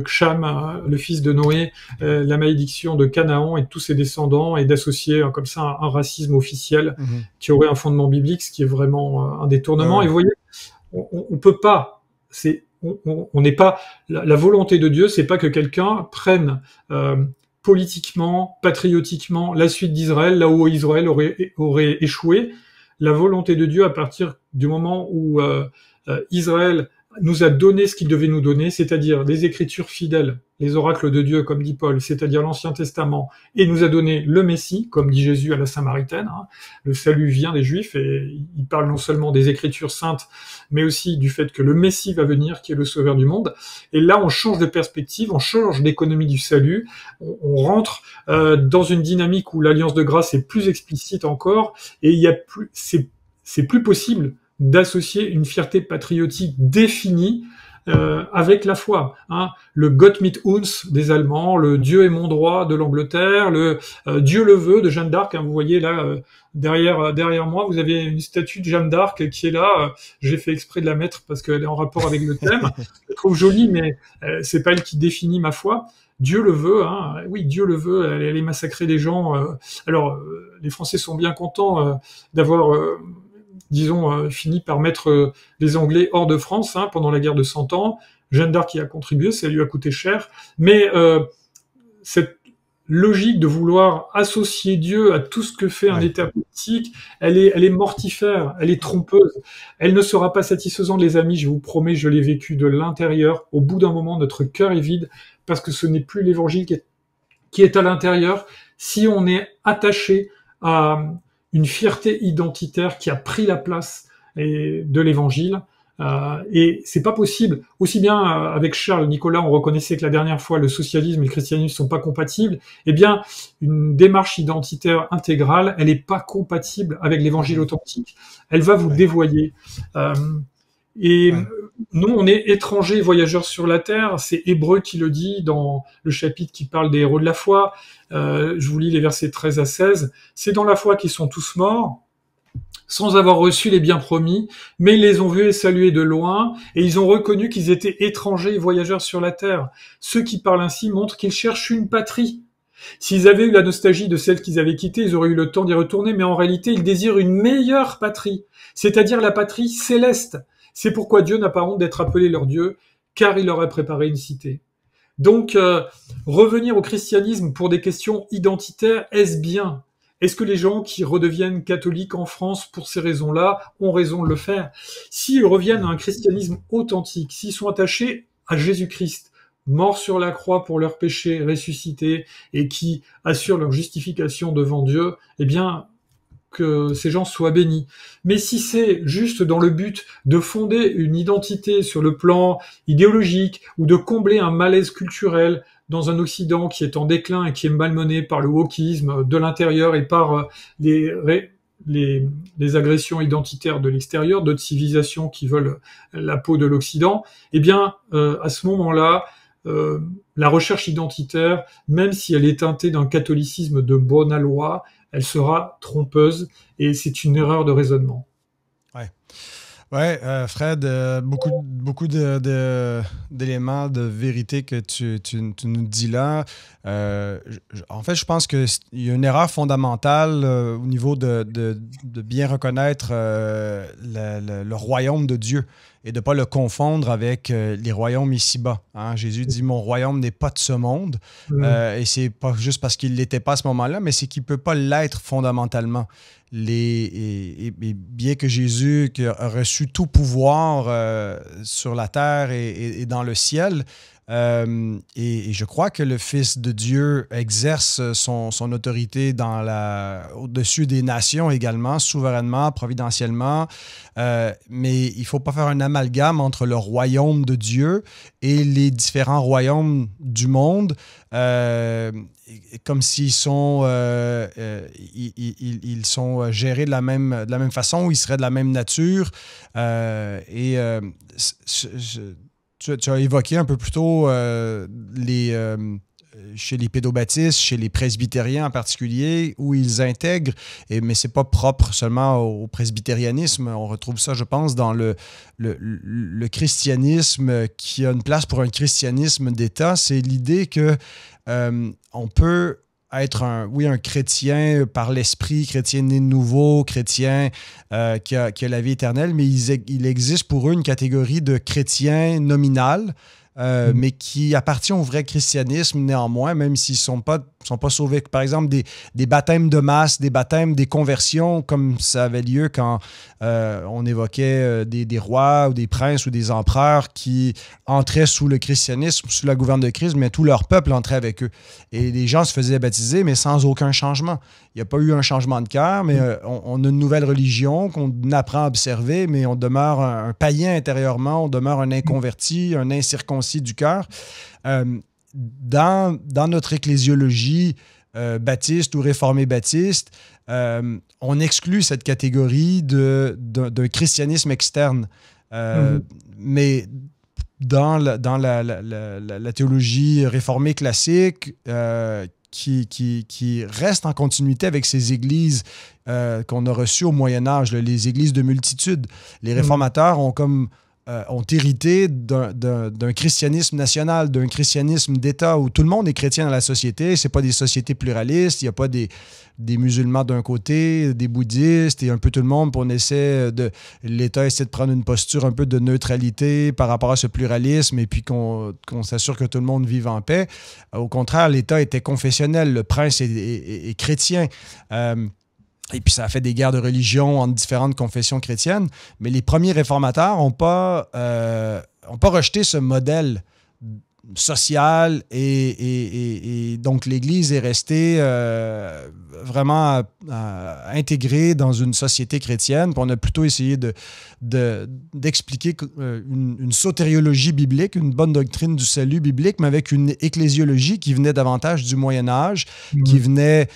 Cham, le fils de Noé, la malédiction de Canaan et de tous ses descendants, et d'associer comme ça un racisme officiel qui aurait un fondement biblique, ce qui est vraiment un détournement. Et vous voyez, on peut pas, on n'est pas, la volonté de Dieu, c'est pas que quelqu'un prenne politiquement, patriotiquement, la suite d'Israël, là où Israël aurait échoué. La volonté de Dieu, à partir du moment où Israël nous a donné ce qu'il devait nous donner, c'est-à-dire des écritures fidèles, les oracles de Dieu, comme dit Paul, c'est-à-dire l'Ancien Testament, et nous a donné le Messie, comme dit Jésus à la Samaritaine. Hein. Le salut vient des Juifs, et il parle non seulement des écritures saintes, mais aussi du fait que le Messie va venir, qui est le sauveur du monde. Et là, on change de perspective, on change d'économie du salut, on rentre dans une dynamique où l'alliance de grâce est plus explicite encore, et il y a plus, c'est plus possible d'associer une fierté patriotique définie avec la foi. Hein. Le Gott mit uns des Allemands, le Dieu est mon droit de l'Angleterre, le Dieu le veut de Jeanne d'Arc. Hein, vous voyez là, derrière moi, vous avez une statue de Jeanne d'Arc qui est là. J'ai fait exprès de la mettre parce qu'elle est en rapport avec le thème. Je la trouve jolie, mais c'est pas elle qui définit ma foi. Dieu le veut, hein. Oui, Dieu le veut. Elle est massacrer des gens. Alors, les Français sont bien contents d'avoir fini par mettre les Anglais hors de France pendant la guerre de 100 ans. Jeanne d'Arc y a contribué, ça lui a coûté cher. Mais cette logique de vouloir associer Dieu à tout ce que fait un État politique, elle est mortifère, elle est trompeuse. Elle ne sera pas satisfaisante, les amis, je vous promets, je l'ai vécu de l'intérieur. Au bout d'un moment, notre cœur est vide parce que ce n'est plus l'Évangile qui est à l'intérieur. Si on est attaché à une fierté identitaire qui a pris la place de l'Évangile, et c'est pas possible. Aussi bien avec Charles Nicolas, on reconnaissait que la dernière fois le socialisme et le christianisme sont pas compatibles. Eh bien, une démarche identitaire intégrale, elle est pas compatible avec l'Évangile authentique. Elle va vous dévoyer. Nous, on est étrangers, voyageurs sur la terre. C'est Hébreux qui le dit dans le chapitre qui parle des héros de la foi. Je vous lis les versets 13 à 16. C'est dans la foi qu'ils sont tous morts, sans avoir reçu les biens promis, mais ils les ont vus et salués de loin, et ils ont reconnu qu'ils étaient étrangers et voyageurs sur la terre. Ceux qui parlent ainsi montrent qu'ils cherchent une patrie. S'ils avaient eu la nostalgie de celle qu'ils avaient quittée, ils auraient eu le temps d'y retourner, mais en réalité, ils désirent une meilleure patrie, c'est-à-dire la patrie céleste. C'est pourquoi Dieu n'a pas honte d'être appelé leur Dieu, car il leur a préparé une cité. Donc, revenir au christianisme pour des questions identitaires, est-ce bien ? Est-ce que les gens qui redeviennent catholiques en France pour ces raisons-là ont raison de le faire ? S'ils reviennent à un christianisme authentique, s'ils sont attachés à Jésus-Christ, mort sur la croix pour leurs péchés, ressuscité, et qui assurent leur justification devant Dieu, eh bien, que ces gens soient bénis. Mais si c'est juste dans le but de fonder une identité sur le plan idéologique ou de combler un malaise culturel dans un Occident qui est en déclin et qui est malmené par le wokisme de l'intérieur et par les agressions identitaires de l'extérieur, d'autres civilisations qui veulent la peau de l'Occident, eh bien, à ce moment-là, la recherche identitaire, même si elle est teintée d'un catholicisme de bonne loi, elle sera trompeuse et c'est une erreur de raisonnement. Ouais. Ouais, Fred, beaucoup d'éléments de vérité que tu nous dis là. En fait, je pense qu'il y a une erreur fondamentale au niveau de bien reconnaître le royaume de Dieu et de ne pas le confondre avec les royaumes ici-bas. Hein? Jésus dit, mon royaume n'est pas de ce monde. Et c'est pas juste parce qu'il ne l'était pas à ce moment-là, mais c'est qu'il ne peut pas l'être fondamentalement. Et bien que Jésus qui a reçu tout pouvoir sur la terre et dans le ciel, et je crois que le Fils de Dieu exerce son autorité au-dessus des nations également, souverainement, providentiellement, mais il ne faut pas faire un amalgame entre le royaume de Dieu et les différents royaumes du monde, comme s'ils sont, ils sont gérés de la même façon, ou ils seraient de la même nature. Tu as évoqué un peu plus tôt chez les pédobaptistes, chez les presbytériens en particulier, où ils intègrent, mais ce n'est pas propre seulement au presbytérianisme. On retrouve ça, je pense, dans le christianisme qui a une place pour un christianisme d'État. C'est l'idée que on peut être un chrétien par l'esprit, chrétien né de nouveau, chrétien qui a la vie éternelle, mais il existe pour eux une catégorie de chrétiens nominal, mais qui appartient au vrai christianisme néanmoins, même s'ils ne sont pas sauvés. Par exemple, des baptêmes de masse, des baptêmes, des conversions, comme ça avait lieu quand on évoquait des rois ou des princes ou des empereurs qui entraient sous le christianisme, sous la gouverne de Christ, mais tout leur peuple entrait avec eux. Et les gens se faisaient baptiser, mais sans aucun changement. Il n'y a pas eu un changement de cœur, mais on a une nouvelle religion qu'on apprend à observer, mais on demeure un païen intérieurement, on demeure un inconverti, un incirconcis du cœur. Dans notre ecclésiologie baptiste ou réformée baptiste, on exclut cette catégorie d'un christianisme externe. Mais dans la théologie réformée classique, qui reste en continuité avec ces églises qu'on a reçues au Moyen-Âge, les églises de multitude. Les réformateurs ont hérité d'un christianisme national, d'un christianisme d'État où tout le monde est chrétien dans la société. Ce n'est pas des sociétés pluralistes, il n'y a pas des musulmans d'un côté, des bouddhistes et un peu tout le monde. L'État essaie de prendre une posture un peu de neutralité par rapport à ce pluralisme et puis qu'on s'assure que tout le monde vive en paix. Au contraire, l'État était confessionnel, le prince est chrétien. Et puis ça a fait des guerres de religion entre différentes confessions chrétiennes. Mais les premiers réformateurs n'ont pas rejeté ce modèle social et donc l'Église est restée vraiment intégrée dans une société chrétienne. Puis on a plutôt essayé d'expliquer une sotériologie biblique, une bonne doctrine du salut biblique, mais avec une ecclésiologie qui venait davantage du Moyen Âge, qui venait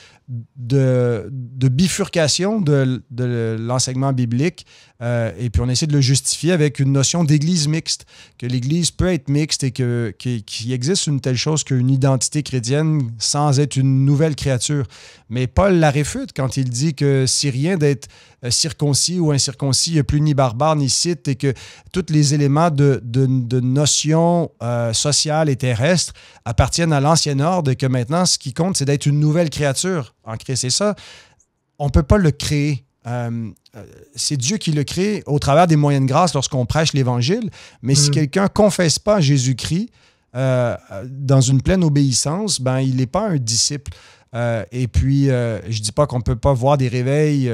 de bifurcation de l'enseignement biblique. Et puis on essaie de le justifier avec une notion d'église mixte, que l'église peut être mixte et qu'il existe une telle chose qu'une identité chrétienne sans être une nouvelle créature. Mais Paul la réfute quand il dit que c'est rien d'être circoncis ou incirconcis, il n'y a plus ni barbare ni scythe et que tous les éléments de notions sociales et terrestres appartiennent à l'ancien ordre et que maintenant, ce qui compte, c'est d'être une nouvelle créature en Christ. Et ça, on ne peut pas le créer. C'est Dieu qui le crée au travers des moyens de grâce lorsqu'on prêche l'Évangile. Mais si quelqu'un ne confesse pas Jésus-Christ dans une pleine obéissance, ben, il n'est pas un disciple. Et puis, je ne dis pas qu'on ne peut pas voir des réveils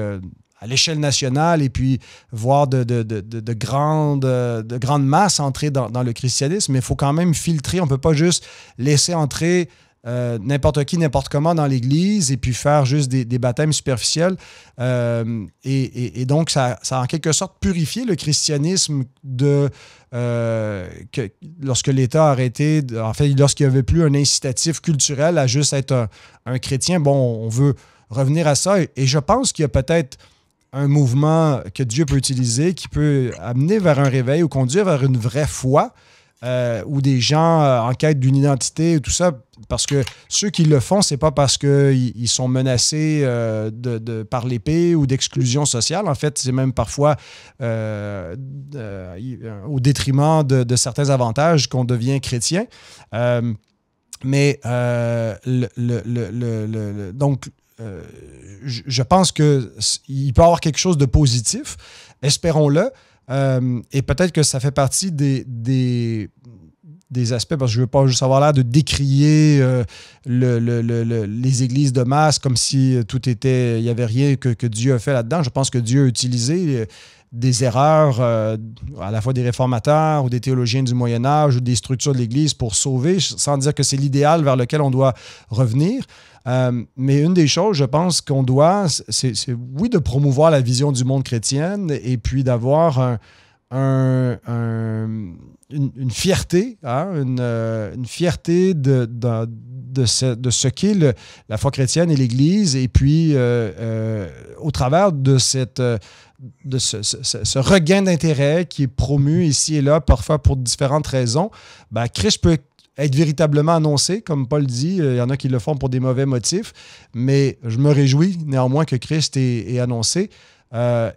à l'échelle nationale et puis voir de grandes masses entrer dans le christianisme, mais il faut quand même filtrer. On ne peut pas juste laisser entrer n'importe qui, n'importe comment dans l'Église et puis faire juste des baptêmes superficiels. Et donc, ça a en quelque sorte purifié le christianisme lorsque l'État a arrêté, en fait, lorsqu'il n'y avait plus un incitatif culturel à juste être un chrétien. Bon, on veut revenir à ça et je pense qu'il y a peut-être un mouvement que Dieu peut utiliser qui peut amener vers un réveil ou conduire vers une vraie foi ou des gens en quête d'une identité et tout ça, parce que ceux qui le font, c'est pas parce qu'ils sont menacés par l'épée ou d'exclusion sociale. En fait, c'est même parfois au détriment de certains avantages qu'on devient chrétien. Donc, je pense qu'il peut y avoir quelque chose de positif, espérons-le, et peut-être que ça fait partie des aspects, parce que je ne veux pas juste avoir l'air de décrier les églises de masse comme si il n'y avait rien que Dieu a fait là-dedans. Je pense que Dieu a utilisé des erreurs, à la fois des réformateurs ou des théologiens du Moyen Âge ou des structures de l'Église pour sauver, sans dire que c'est l'idéal vers lequel on doit revenir. Mais une des choses, je pense qu'on doit, c'est oui, de promouvoir la vision du monde chrétienne et puis d'avoir une fierté, hein, une fierté de ce qu'est la foi chrétienne et l'Église, et puis au travers de ce regain d'intérêt qui est promu ici et là, parfois pour différentes raisons, ben, Christ peut être véritablement annoncé, comme Paul dit. Il y en a qui le font pour des mauvais motifs, mais je me réjouis néanmoins que Christ est annoncé.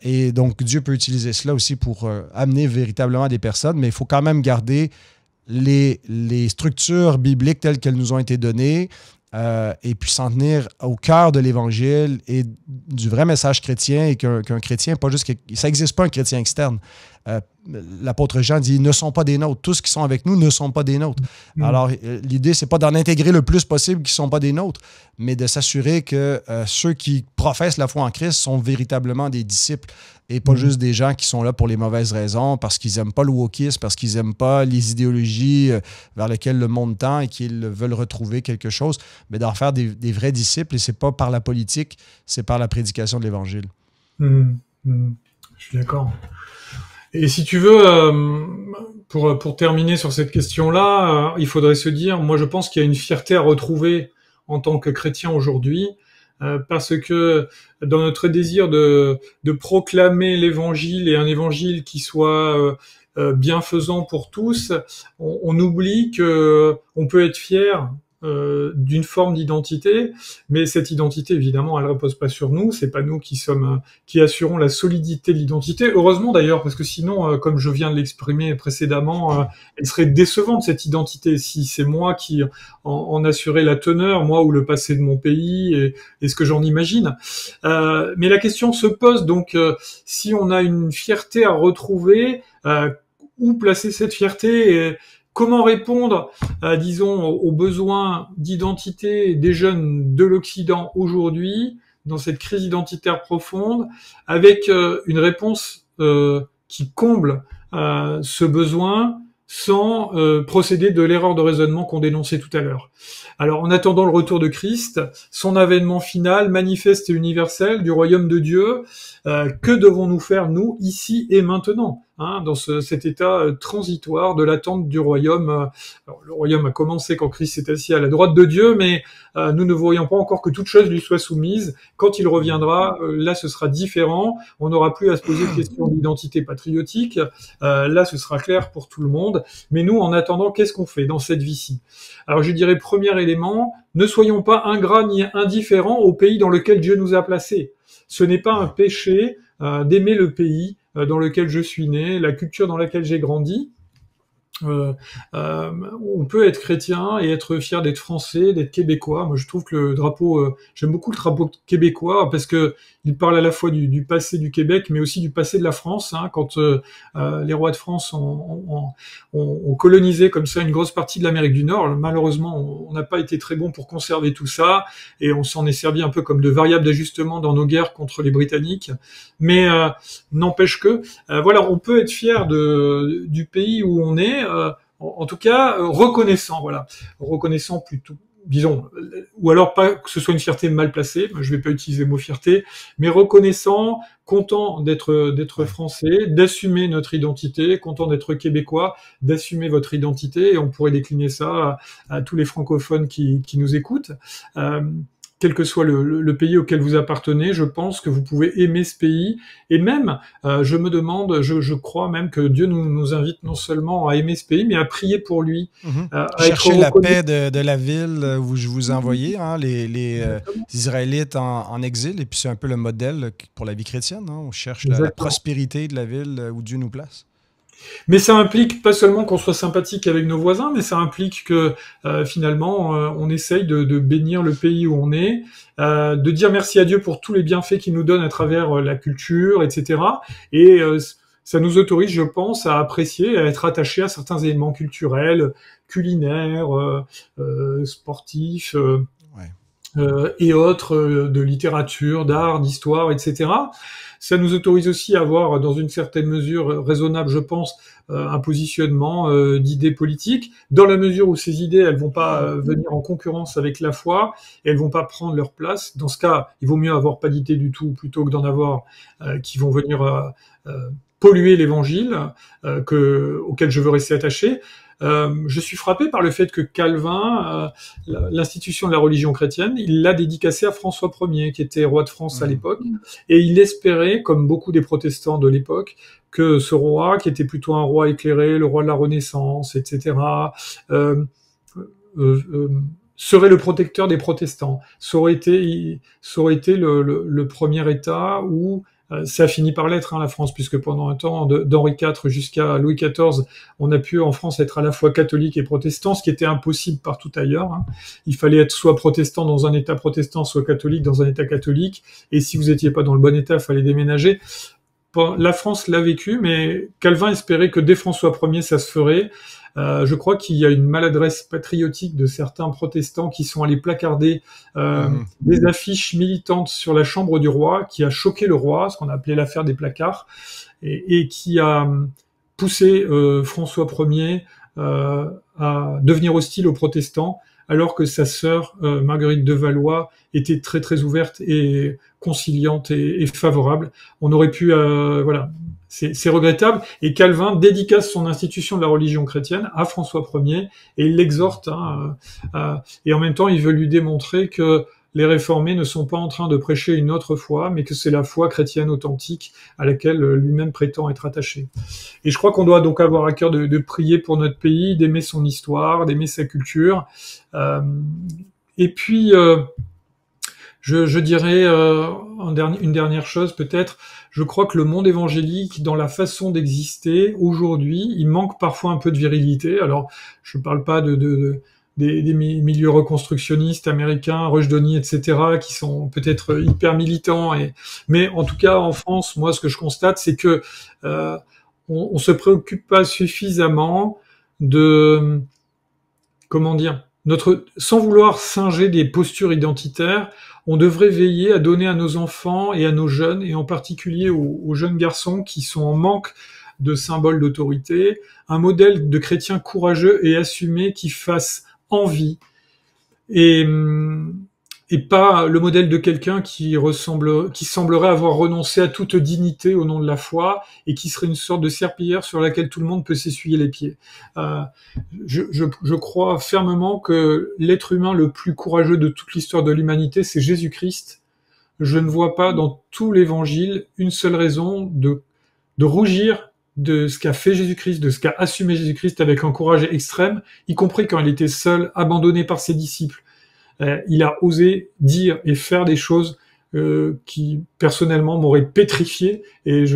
Et donc, Dieu peut utiliser cela aussi pour amener véritablement des personnes, mais il faut quand même garder les structures bibliques telles qu'elles nous ont été données, et puis s'en tenir au cœur de l'Évangile et du vrai message chrétien, et qu'un chrétien, pas juste ça n'existe pas un chrétien externe. L'apôtre Jean dit « ne sont pas des nôtres ». Tous qui sont avec nous ne sont pas des nôtres. Alors, l'idée, c'est pas d'en intégrer le plus possible qui ne sont pas des nôtres, mais de s'assurer que ceux qui professent la foi en Christ sont véritablement des disciples et pas juste des gens qui sont là pour les mauvaises raisons, parce qu'ils n'aiment pas le wokisme, parce qu'ils n'aiment pas les idéologies vers lesquelles le monde tend et qu'ils veulent retrouver quelque chose, mais d'en faire des vrais disciples. Et c'est pas par la politique, c'est par la prédication de l'Évangile. Je suis d'accord. Et si tu veux, pour terminer sur cette question-là, il faudrait se dire, moi je pense qu'il y a une fierté à retrouver en tant que chrétien aujourd'hui, parce que dans notre désir de proclamer l'évangile, et un évangile qui soit bienfaisant pour tous, on oublie que on peut être fier d'une forme d'identité, mais cette identité, évidemment, elle repose pas sur nous. C'est pas nous qui assurons la solidité de l'identité. Heureusement d'ailleurs, parce que sinon, comme je viens de l'exprimer précédemment, elle serait décevante, cette identité, si c'est moi qui en assurais la teneur, moi ou le passé de mon pays et ce que j'en imagine. Mais la question se pose donc, si on a une fierté à retrouver, où placer cette fierté et comment répondre, disons, aux besoins d'identité des jeunes de l'Occident aujourd'hui, dans cette crise identitaire profonde, avec une réponse qui comble ce besoin sans procéder de l'erreur de raisonnement qu'on dénonçait tout à l'heure. Alors, en attendant le retour de Christ, son avènement final, manifeste et universel du royaume de Dieu, que devons-nous faire, nous, ici et maintenant, hein, dans cet état transitoire de l'attente du royaume. Alors, le royaume a commencé quand Christ s'est assis à la droite de Dieu, mais nous ne voyons pas encore que toute chose lui soit soumise. Quand il reviendra, là, ce sera différent. On n'aura plus à se poser de questions d'identité patriotique. Là, ce sera clair pour tout le monde. Mais nous, en attendant, qu'est-ce qu'on fait dans cette vie-ci? Alors, je dirais, premier élément, ne soyons pas ingrats ni indifférents au pays dans lequel Dieu nous a placés. Ce n'est pas un péché d'aimer le pays dans lequel je suis né, la culture dans laquelle j'ai grandi. On peut être chrétien et être fier d'être français, d'être québécois. Moi, je trouve que le drapeau, j'aime beaucoup le drapeau québécois parce que il parle à la fois du passé du Québec, mais aussi du passé de la France. Hein, quand les rois de France ont colonisé comme ça une grosse partie de l'Amérique du Nord, malheureusement, on n'a pas été très bon pour conserver tout ça et on s'en est servi un peu comme de variable d'ajustement dans nos guerres contre les Britanniques. Mais n'empêche que, voilà, on peut être fier du pays où on est. En tout cas, reconnaissant, voilà, reconnaissant plutôt, disons, ou alors pas que ce soit une fierté mal placée, je vais pas utiliser le mot fierté, mais reconnaissant, content d'être français, d'assumer notre identité, content d'être québécois, d'assumer votre identité, et on pourrait décliner ça à tous les francophones qui nous écoutent. quel que soit le pays auquel vous appartenez, je pense que vous pouvez aimer ce pays. Et même, je me demande, je crois même que Dieu nous invite non seulement à aimer ce pays, mais à prier pour lui, à être Chercher la reconnu. paix de la ville où je vous ai envoyé, hein, les Israélites en exil, et puis c'est un peu le modèle pour la vie chrétienne. Hein. On cherche la Exactement. prospérité de la ville où Dieu nous place. Mais ça implique pas seulement qu'on soit sympathique avec nos voisins, mais ça implique que finalement on essaye de bénir le pays où on est, de dire merci à Dieu pour tous les bienfaits qu'il nous donne à travers la culture, etc. Et ça nous autorise, je pense, à apprécier, à être attaché à certains éléments culturels, culinaires, sportifs. Ouais. Et autres, de littérature, d'art, d'histoire, etc. Ça nous autorise aussi à avoir, dans une certaine mesure raisonnable, je pense, un positionnement d'idées politiques, dans la mesure où ces idées, elles vont pas venir en concurrence avec la foi, et elles vont pas prendre leur place. Dans ce cas, il vaut mieux avoir pas d'idées du tout, plutôt que d'en avoir qui vont venir polluer l'évangile auquel je veux rester attaché. Je suis frappé par le fait que Calvin, l'institution de la religion chrétienne, il l'a dédicacée à François Ier, qui était roi de France à l'époque, et il espérait, comme beaucoup des protestants de l'époque, que ce roi, qui était plutôt un roi éclairé, le roi de la Renaissance, etc., serait le protecteur des protestants. Ça aurait été le premier État où ça a fini par l'être, hein, la France, puisque pendant un temps, d'Henri IV jusqu'à Louis XIV, on a pu en France être à la fois catholique et protestant, ce qui était impossible partout ailleurs. Hein. Il fallait être soit protestant dans un État protestant, soit catholique dans un État catholique, et si vous n'étiez pas dans le bon État, il fallait déménager. La France l'a vécu, mais Calvin espérait que dès François Ier, ça se ferait. Je crois qu'il y a une maladresse patriotique de certains protestants qui sont allés placarder des affiches militantes sur la chambre du roi, qui a choqué le roi, ce qu'on a appelé l'affaire des placards, et qui a poussé François Ier à devenir hostile aux protestants, alors que sa sœur Marguerite de Valois était très très ouverte et conciliante et favorable. On aurait pu, voilà, c'est regrettable. Et Calvin dédicace son institution de la religion chrétienne à François Ier et il l'exhorte. Hein, et en même temps, il veut lui démontrer que les réformés ne sont pas en train de prêcher une autre foi, mais que c'est la foi chrétienne authentique à laquelle lui-même prétend être attaché. Et je crois qu'on doit donc avoir à cœur de prier pour notre pays, d'aimer son histoire, d'aimer sa culture. Et puis, je dirais une dernière chose peut-être. Je crois que le monde évangélique, dans la façon d'exister aujourd'hui, il manque parfois un peu de virilité. Alors, je ne parle pas des milieux reconstructionnistes américains, Rushdoony, etc., qui sont peut-être hyper militants. Mais en tout cas, en France, moi, ce que je constate, c'est que on se préoccupe pas suffisamment de, comment dire, sans vouloir singer des postures identitaires, on devrait veiller à donner à nos enfants et à nos jeunes, et en particulier aux jeunes garçons qui sont en manque de symboles d'autorité, un modèle de chrétien courageux et assumé qui fasse envie, et pas le modèle de quelqu'un qui semblerait avoir renoncé à toute dignité au nom de la foi et qui serait une sorte de serpillière sur laquelle tout le monde peut s'essuyer les pieds. Je crois fermement que l'être humain le plus courageux de toute l'histoire de l'humanité, c'est Jésus-Christ. Je ne vois pas dans tout l'évangile une seule raison de rougir de ce qu'a fait Jésus-Christ, de ce qu'a assumé Jésus-Christ avec un courage extrême, y compris quand il était seul, abandonné par ses disciples. Il a osé dire et faire des choses qui, personnellement, m'auraient pétrifié, et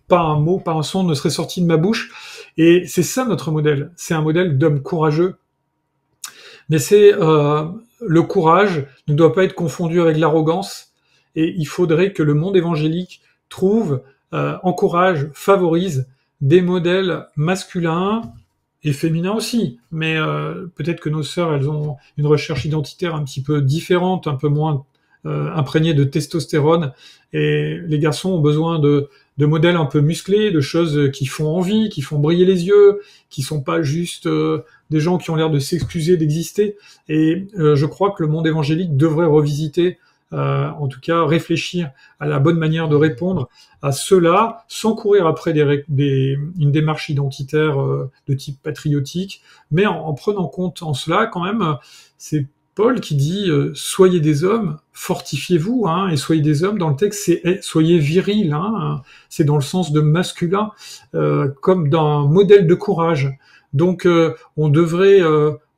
pas un mot, pas un son ne serait sorti de ma bouche. Et c'est ça notre modèle. C'est un modèle d'homme courageux. Mais le courage ne doit pas être confondu avec l'arrogance, et il faudrait que le monde évangélique trouve, encourage, favorise des modèles masculins, et féminin aussi, mais peut-être que nos sœurs, elles ont une recherche identitaire un petit peu différente, un peu moins imprégnée de testostérone, et les garçons ont besoin de modèles un peu musclés, de choses qui font envie, qui font briller les yeux, qui sont pas juste des gens qui ont l'air de s'excuser d'exister. Et je crois que le monde évangélique devrait revisiter, en tout cas réfléchir à la bonne manière de répondre à cela, sans courir après une démarche identitaire de type patriotique, mais en prenant compte en cela quand même ces Paul qui dit soyez des hommes, fortifiez-vous, hein, et soyez des hommes, dans le texte, c'est soyez virils, hein, c'est dans le sens de masculin, comme d'un modèle de courage. Donc, on devrait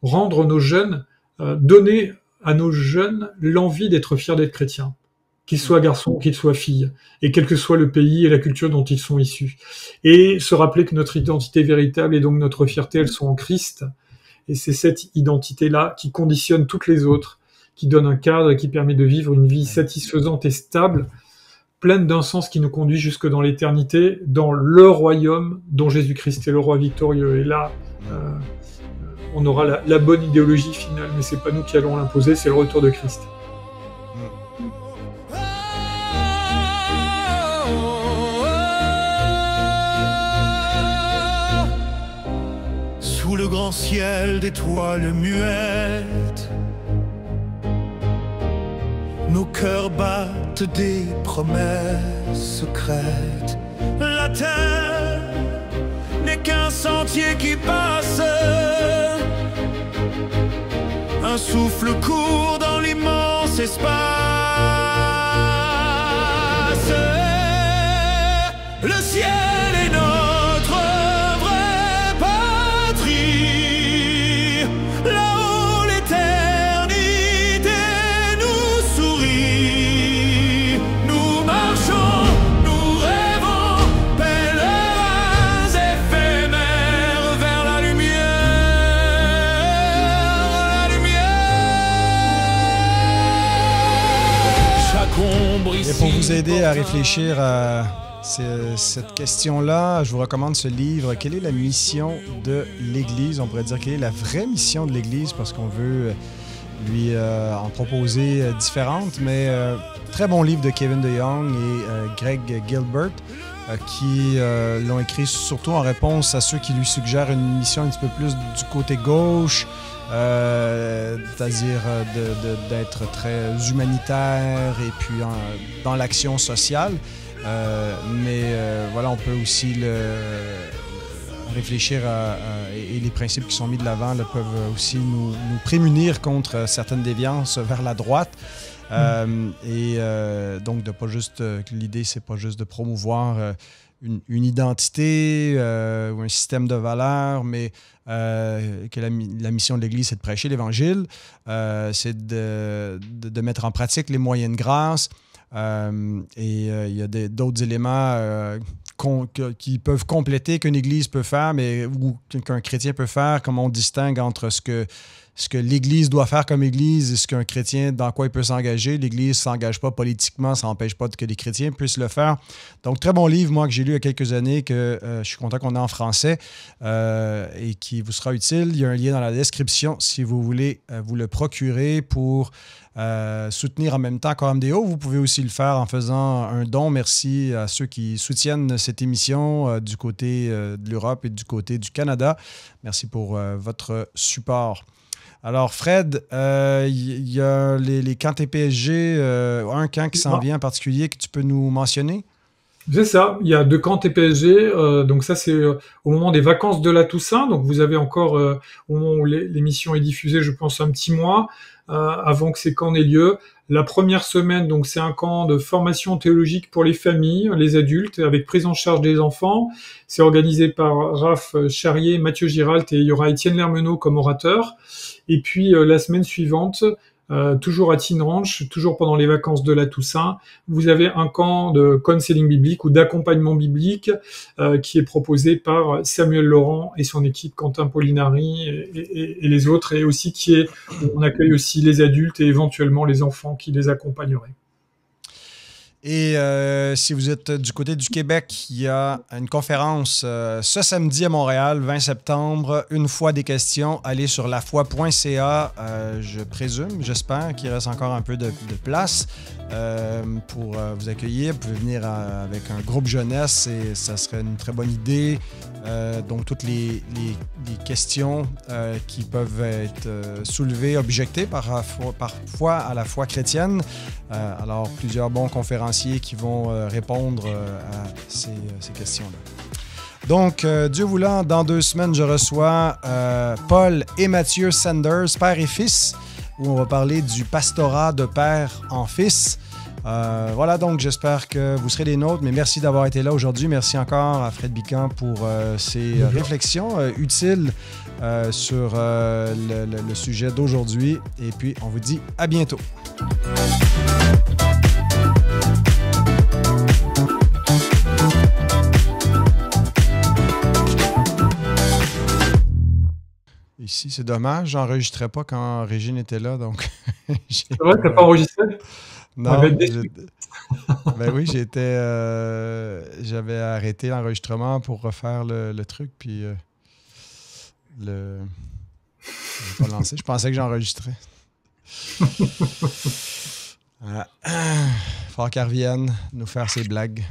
rendre nos jeunes, donner à nos jeunes l'envie d'être fiers d'être chrétiens, qu'ils soient garçons ou qu'ils soient filles, et quel que soit le pays et la culture dont ils sont issus. Et se rappeler que notre identité véritable et donc notre fierté, elles sont en Christ. Et c'est cette identité-là qui conditionne toutes les autres, qui donne un cadre et qui permet de vivre une vie satisfaisante et stable, pleine d'un sens qui nous conduit jusque dans l'éternité, dans le royaume dont Jésus-Christ est le roi victorieux. Et là, on aura la bonne idéologie finale, mais c'est pas nous qui allons l'imposer, c'est le retour de Christ. Sous le grand ciel d'étoiles muettes, nos cœurs battent des promesses secrètes. La terre n'est qu'un sentier qui passe, un souffle court dans l'immense espace. Le ciel est notre vraie patrie, là-haut l'éternité nous sourit. Nous marchons, nous rêvons, pèlerins éphémères vers la lumière, la lumière. Chaque ombre ici. Et pour vous aider à réfléchir à cette question-là, je vous recommande ce livre. Quelle est la mission de l'Église? On pourrait dire quelle est la vraie mission de l'Église, parce qu'on veut lui en proposer différentes, mais très bon livre de Kevin DeYoung et Greg Gilbert, qui l'ont écrit surtout en réponse à ceux qui lui suggèrent une mission un petit peu plus du côté gauche, c'est-à-dire d'être très humanitaire et puis dans l'action sociale. Mais voilà, on peut aussi réfléchir et les principes qui sont mis de l'avant peuvent aussi nous prémunir contre certaines déviances vers la droite. Et donc, l'idée, c'est pas juste de promouvoir une identité ou un système de valeurs, mais que la mission de l'Église, c'est de prêcher l'Évangile, c'est de mettre en pratique les moyens de grâce. Et il y a d'autres éléments qui peuvent compléter qu'une Église peut faire, mais ou qu'un chrétien peut faire, comme on distingue entre ce que l'Église doit faire comme Église et ce qu'un chrétien, dans quoi il peut s'engager. L'Église ne s'engage pas politiquement, ça n'empêche pas que les chrétiens puissent le faire. Donc, très bon livre, moi, que j'ai lu il y a quelques années, que je suis content qu'on ait en français et qui vous sera utile. Il y a un lien dans la description si vous voulez vous le procurer pour soutenir en même temps KMDO. Vous pouvez aussi le faire en faisant un don. Merci à ceux qui soutiennent cette émission du côté de l'Europe et du côté du Canada. Merci pour votre support. Alors, Fred, il y a les camps TPSG, un camp qui s'en vient en particulier que tu peux nous mentionner? C'est ça, il y a 2 camps TPSG, donc ça c'est au moment des vacances de la Toussaint, donc vous avez encore, au moment où l'émission est diffusée, je pense un petit mois, avant que ces camps n'aient lieu. La première semaine, donc c'est un camp de formation théologique pour les familles, les adultes, avec prise en charge des enfants. C'est organisé par Raph Charrier, Mathieu Giralt, et il y aura Étienne Lermenot comme orateur. Et puis la semaine suivante, toujours à Teen Ranch, toujours pendant les vacances de la Toussaint, vous avez un camp de counseling biblique ou d'accompagnement biblique qui est proposé par Samuel Laurent et son équipe, Quentin Pollinari et les autres, et aussi on accueille aussi les adultes et éventuellement les enfants qui les accompagneraient. Et si vous êtes du côté du Québec, il y a une conférence ce samedi à Montréal, 20 septembre. Une foi des questions, allez sur lafoi.ca. Je présume, j'espère qu'il reste encore un peu de place pour vous accueillir. Vous pouvez venir avec un groupe jeunesse et ça serait une très bonne idée. Donc, toutes les questions qui peuvent être soulevées, objectées parfois à la foi chrétienne. Alors, plusieurs bons conférenciers qui vont répondre à ces questions-là. Donc, Dieu voulant, dans 2 semaines, je reçois Paul et Mathieu Sanders, père et fils, où on va parler du pastorat de père en fils. Voilà, donc j'espère que vous serez des nôtres, mais merci d'avoir été là aujourd'hui. Merci encore à Fred Bican pour ses réflexions utiles sur le sujet d'aujourd'hui. Et puis, on vous dit à bientôt. Ici, c'est dommage, j'enregistrais pas quand Régine était là, donc... C'est vrai, t'as pas enregistré? Non, ben oui, j'avais arrêté l'enregistrement pour refaire le truc, puis je l'ai pas lancé. Je pensais que j'enregistrais. Voilà. Faut qu'elle revienne nous faire ses blagues.